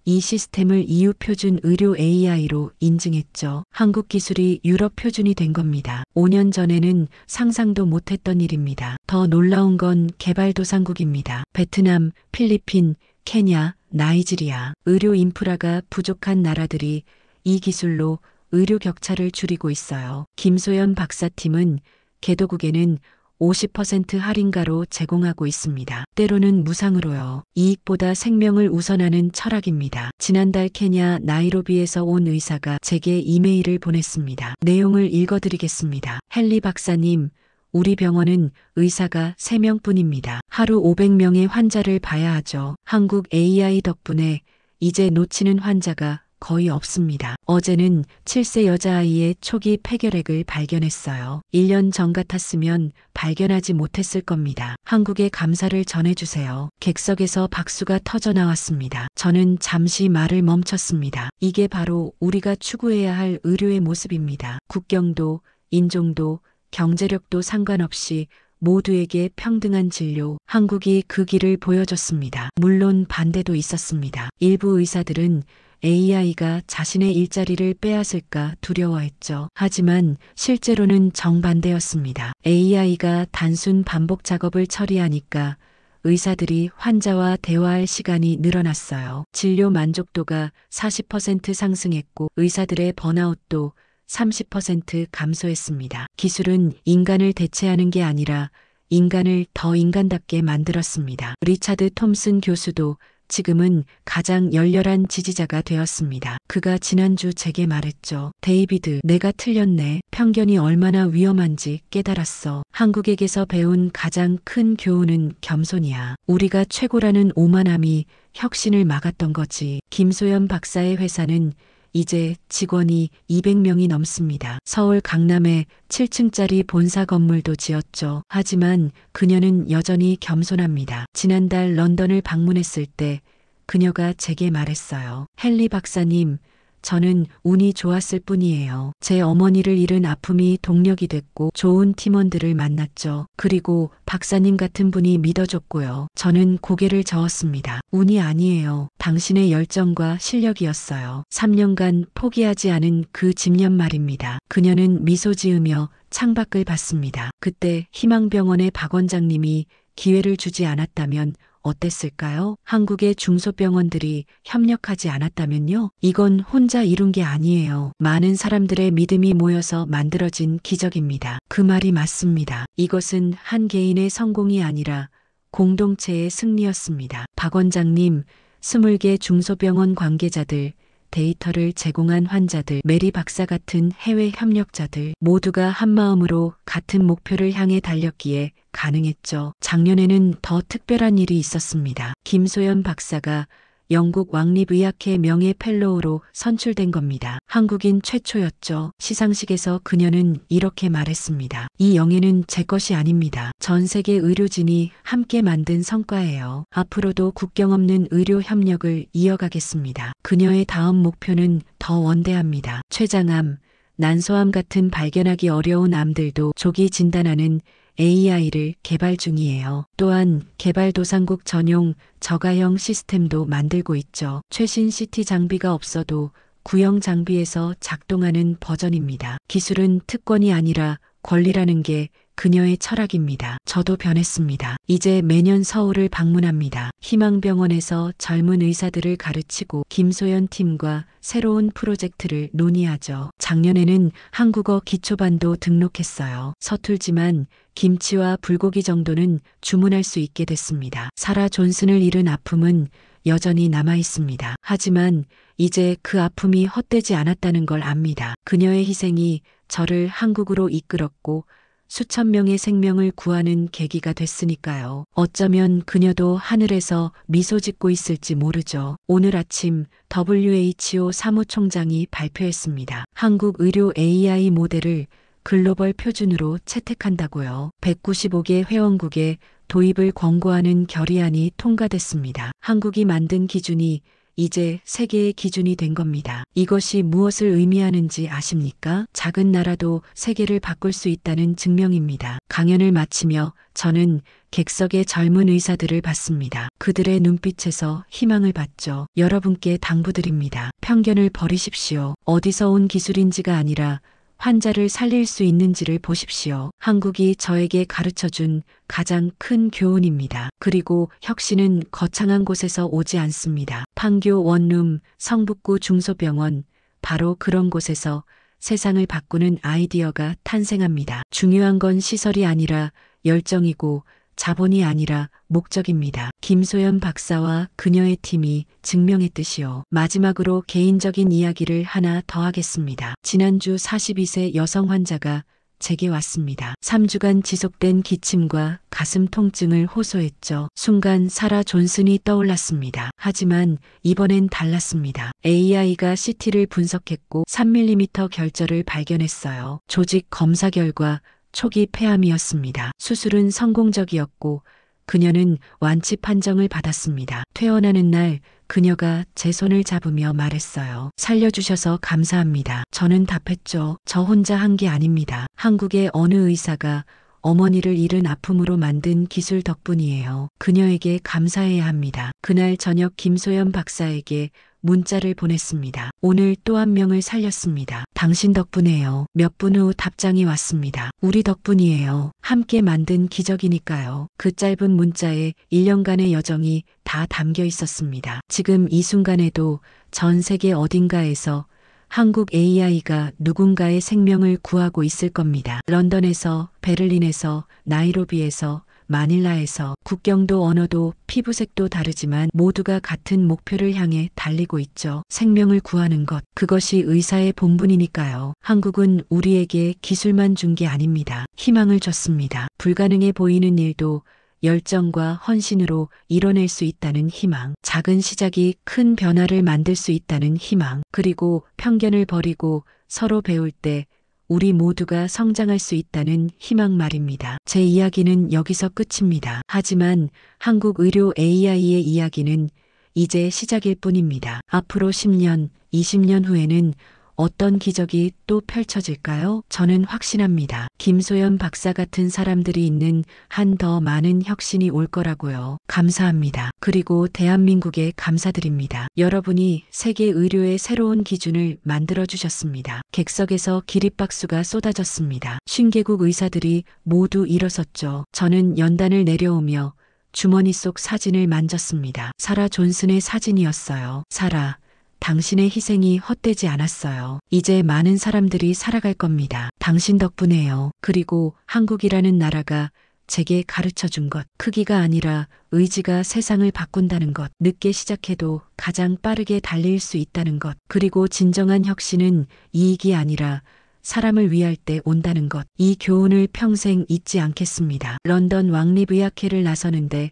이 시스템을 EU 표준 의료 AI로 인증했죠. 한국 기술이 유럽 표준이 된 겁니다. 5년 전에는 상상도 못했던 일입니다. 더 놀라운 건 개발도상국입니다. 베트남, 필리핀, 케냐, 나이지리아. 의료 인프라가 부족한 나라들이 이 기술로 의료 격차를 줄이고 있어요. 김소연 박사팀은 개도국에는 50% 할인가로 제공하고 있습니다. 때로는 무상으로요. 이익보다 생명을 우선하는 철학입니다. 지난달 케냐 나이로비에서 온 의사가 제게 이메일을 보냈습니다. 내용을 읽어드리겠습니다. 헨리 박사님, 우리 병원은 의사가 3명뿐입니다. 하루 500명의 환자를 봐야 하죠. 한국 AI 덕분에 이제 놓치는 환자가 거의 없습니다. 어제는 7세 여자아이의 초기 폐결핵을 발견했어요. 1년 전 같았으면 발견하지 못했을 겁니다. 한국에 감사를 전해주세요. 객석에서 박수가 터져 나왔습니다. 저는 잠시 말을 멈췄습니다. 이게 바로 우리가 추구해야 할 의료의 모습입니다. 국경도, 인종도, 경제력도 상관없이 모두에게 평등한 진료. 한국이 그 길을 보여줬습니다. 물론 반대도 있었습니다. 일부 의사들은 AI가 자신의 일자리를 빼앗을까 두려워했죠. 하지만 실제로는 정반대였습니다. AI가 단순 반복 작업을 처리하니까 의사들이 환자와 대화할 시간이 늘어났어요. 진료 만족도가 40% 상승했고 의사들의 번아웃도 30% 감소했습니다. 기술은 인간을 대체하는 게 아니라 인간을 더 인간답게 만들었습니다. 리차드 톰슨 교수도 지금은 가장 열렬한 지지자가 되었습니다. 그가 지난주 제게 말했죠. 데이비드, 내가 틀렸네. 편견이 얼마나 위험한지 깨달았어. 한국에게서 배운 가장 큰 교훈은 겸손이야. 우리가 최고라는 오만함이 혁신을 막았던 거지. 김소연 박사의 회사는 이제 직원이 200명이 넘습니다. 서울 강남에 7층짜리 본사 건물도 지었죠. 하지만 그녀는 여전히 겸손합니다. 지난달 런던을 방문했을 때 그녀가 제게 말했어요. 헨리 박사님, 저는 운이 좋았을 뿐이에요. 제 어머니를 잃은 아픔이 동력이 됐고 좋은 팀원들을 만났죠. 그리고 박사님 같은 분이 믿어줬고요. 저는 고개를 저었습니다. 운이 아니에요. 당신의 열정과 실력이었어요. 3년간 포기하지 않은 그 집념 말입니다. 그녀는 미소 지으며 창밖을 봤습니다. 그때 희망병원의 박 원장님이 기회를 주지 않았다면 어땠을까요? 한국의 중소병원들이 협력하지 않았다면요? 이건 혼자 이룬 게 아니에요. 많은 사람들의 믿음이 모여서 만들어진 기적입니다. 그 말이 맞습니다. 이것은 한 개인의 성공이 아니라 공동체의 승리였습니다. 박 원장님, 20개 중소병원 관계자들, 데이터를 제공한 환자들, 메리 박사 같은 해외 협력자들 모두가 한마음으로 같은 목표를 향해 달렸기에 가능했죠. 작년에는 더 특별한 일이 있었습니다. 김소연 박사가 영국 왕립의학회 명예 펠로우로 선출된 겁니다. 한국인 최초였죠. 시상식에서 그녀는 이렇게 말했습니다. 이 영예는 제 것이 아닙니다. 전 세계 의료진이 함께 만든 성과예요. 앞으로도 국경 없는 의료 협력을 이어가겠습니다. 그녀의 다음 목표는 더 원대합니다. 췌장암, 난소암 같은 발견하기 어려운 암들도 조기 진단하는 AI를 개발 중이에요. 또한 개발도상국 전용 저가형 시스템도 만들고 있죠. 최신 CT 장비가 없어도 구형 장비에서 작동하는 버전입니다. 기술은 특권이 아니라 권리라는 게 그녀의 철학입니다. 저도 변했습니다. 이제 매년 서울을 방문합니다. 희망병원에서 젊은 의사들을 가르치고 김소연 팀과 새로운 프로젝트를 논의하죠. 작년에는 한국어 기초반도 등록했어요. 서툴지만 김치와 불고기 정도는 주문할 수 있게 됐습니다. 사라 존슨을 잃은 아픔은 여전히 남아 있습니다. 하지만 이제 그 아픔이 헛되지 않았다는 걸 압니다. 그녀의 희생이 저를 한국으로 이끌었고 수천 명의 생명을 구하는 계기가 됐으니까요. 어쩌면 그녀도 하늘에서 미소 짓고 있을지 모르죠. 오늘 아침 WHO 사무총장이 발표했습니다. 한국 의료 AI 모델을 글로벌 표준으로 채택한다고요. 195개 회원국에 도입을 권고하는 결의안이 통과됐습니다. 한국이 만든 기준이 이제 세계의 기준이 된 겁니다. 이것이 무엇을 의미하는지 아십니까? 작은 나라도 세계를 바꿀 수 있다는 증명입니다. 강연을 마치며 저는 객석의 젊은 의사들을 봤습니다. 그들의 눈빛에서 희망을 봤죠. 여러분께 당부드립니다. 편견을 버리십시오. 어디서 온 기술인지가 아니라 환자를 살릴 수 있는지를 보십시오. 한국이 저에게 가르쳐준 가장 큰 교훈입니다. 그리고 혁신은 거창한 곳에서 오지 않습니다. 판교 원룸 성북구 중소병원, 바로 그런 곳에서 세상을 바꾸는 아이디어가 탄생합니다. 중요한 건 시설이 아니라 열정이고 자본이 아니라 목적입니다. 김소연 박사와 그녀의 팀이 증명했듯이요. 마지막으로 개인적인 이야기를 하나 더 하겠습니다. 지난주 42세 여성 환자가 제게 왔습니다. 3주간 지속된 기침과 가슴 통증을 호소했죠. 순간 사라 존슨이 떠올랐습니다. 하지만 이번엔 달랐습니다. AI가 CT를 분석했고 3mm 결절을 발견했어요. 조직 검사 결과 초기 폐암이었습니다. 수술은 성공적이었고 그녀는 완치 판정을 받았습니다. 퇴원하는 날 그녀가 제 손을 잡으며 말했어요. 살려주셔서 감사합니다. 저는 답했죠. 저 혼자 한 게 아닙니다. 한국의 어느 의사가 어머니를 잃은 아픔으로 만든 기술 덕분이에요. 그녀에게 감사해야 합니다. 그날 저녁 김소연 박사에게 문자를 보냈습니다. 오늘 또 한 명을 살렸습니다. 당신 덕분에요. 몇 분 후 답장이 왔습니다. 우리 덕분이에요. 함께 만든 기적이니까요. 그 짧은 문자에 1년간의 여정이 다 담겨 있었습니다. 지금 이 순간에도 전 세계 어딘가에서 한국 AI가 누군가의 생명을 구하고 있을 겁니다. 런던에서, 베를린에서, 나이로비에서, 마닐라에서 국경도 언어도 피부색도 다르지만 모두가 같은 목표를 향해 달리고 있죠. 생명을 구하는 것. 그것이 의사의 본분이니까요. 한국은 우리에게 기술만 준 게 아닙니다. 희망을 줬습니다. 불가능해 보이는 일도 열정과 헌신으로 이뤄낼 수 있다는 희망. 작은 시작이 큰 변화를 만들 수 있다는 희망. 그리고 편견을 버리고 서로 배울 때 우리 모두가 성장할 수 있다는 희망 말입니다. 제 이야기는 여기서 끝입니다. 하지만 한국 의료 AI의 이야기는 이제 시작일 뿐입니다. 앞으로 10년, 20년 후에는 어떤 기적이 또 펼쳐질까요? 저는 확신합니다. 김소연 박사 같은 사람들이 있는 한 더 많은 혁신이 올 거라고요. 감사합니다. 그리고 대한민국에 감사드립니다. 여러분이 세계 의료의 새로운 기준을 만들어 주셨습니다. 객석에서 기립박수가 쏟아졌습니다. 50개국 의사들이 모두 일어섰죠. 저는 연단을 내려오며 주머니 속 사진을 만졌습니다. 사라 존슨의 사진이었어요. 사라. 당신의 희생이 헛되지 않았어요. 이제 많은 사람들이 살아갈 겁니다. 당신 덕분에요. 그리고 한국이라는 나라가 제게 가르쳐 준 것. 크기가 아니라 의지가 세상을 바꾼다는 것. 늦게 시작해도 가장 빠르게 달릴 수 있다는 것. 그리고 진정한 혁신은 이익이 아니라 사람을 위할 때 온다는 것. 이 교훈을 평생 잊지 않겠습니다. 런던 왕립의학회를 나서는데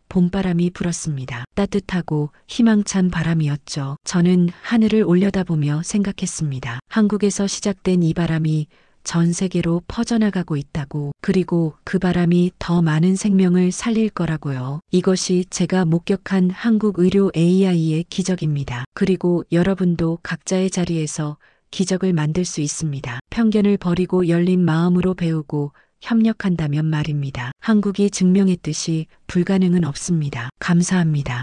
봄바람이 불었습니다. 따뜻하고 희망찬 바람이었죠. 저는 하늘을 올려다보며 생각했습니다. 한국에서 시작된 이 바람이 전 세계로 퍼져나가고 있다고. 그리고 그 바람이 더 많은 생명을 살릴 거라고요. 이것이 제가 목격한 한국 의료 AI의 기적입니다. 그리고 여러분도 각자의 자리에서 기적을 만들 수 있습니다. 편견을 버리고 열린 마음으로 배우고 협력한다면 말입니다. 한국이 증명했듯이 불가능은 없습니다. 감사합니다.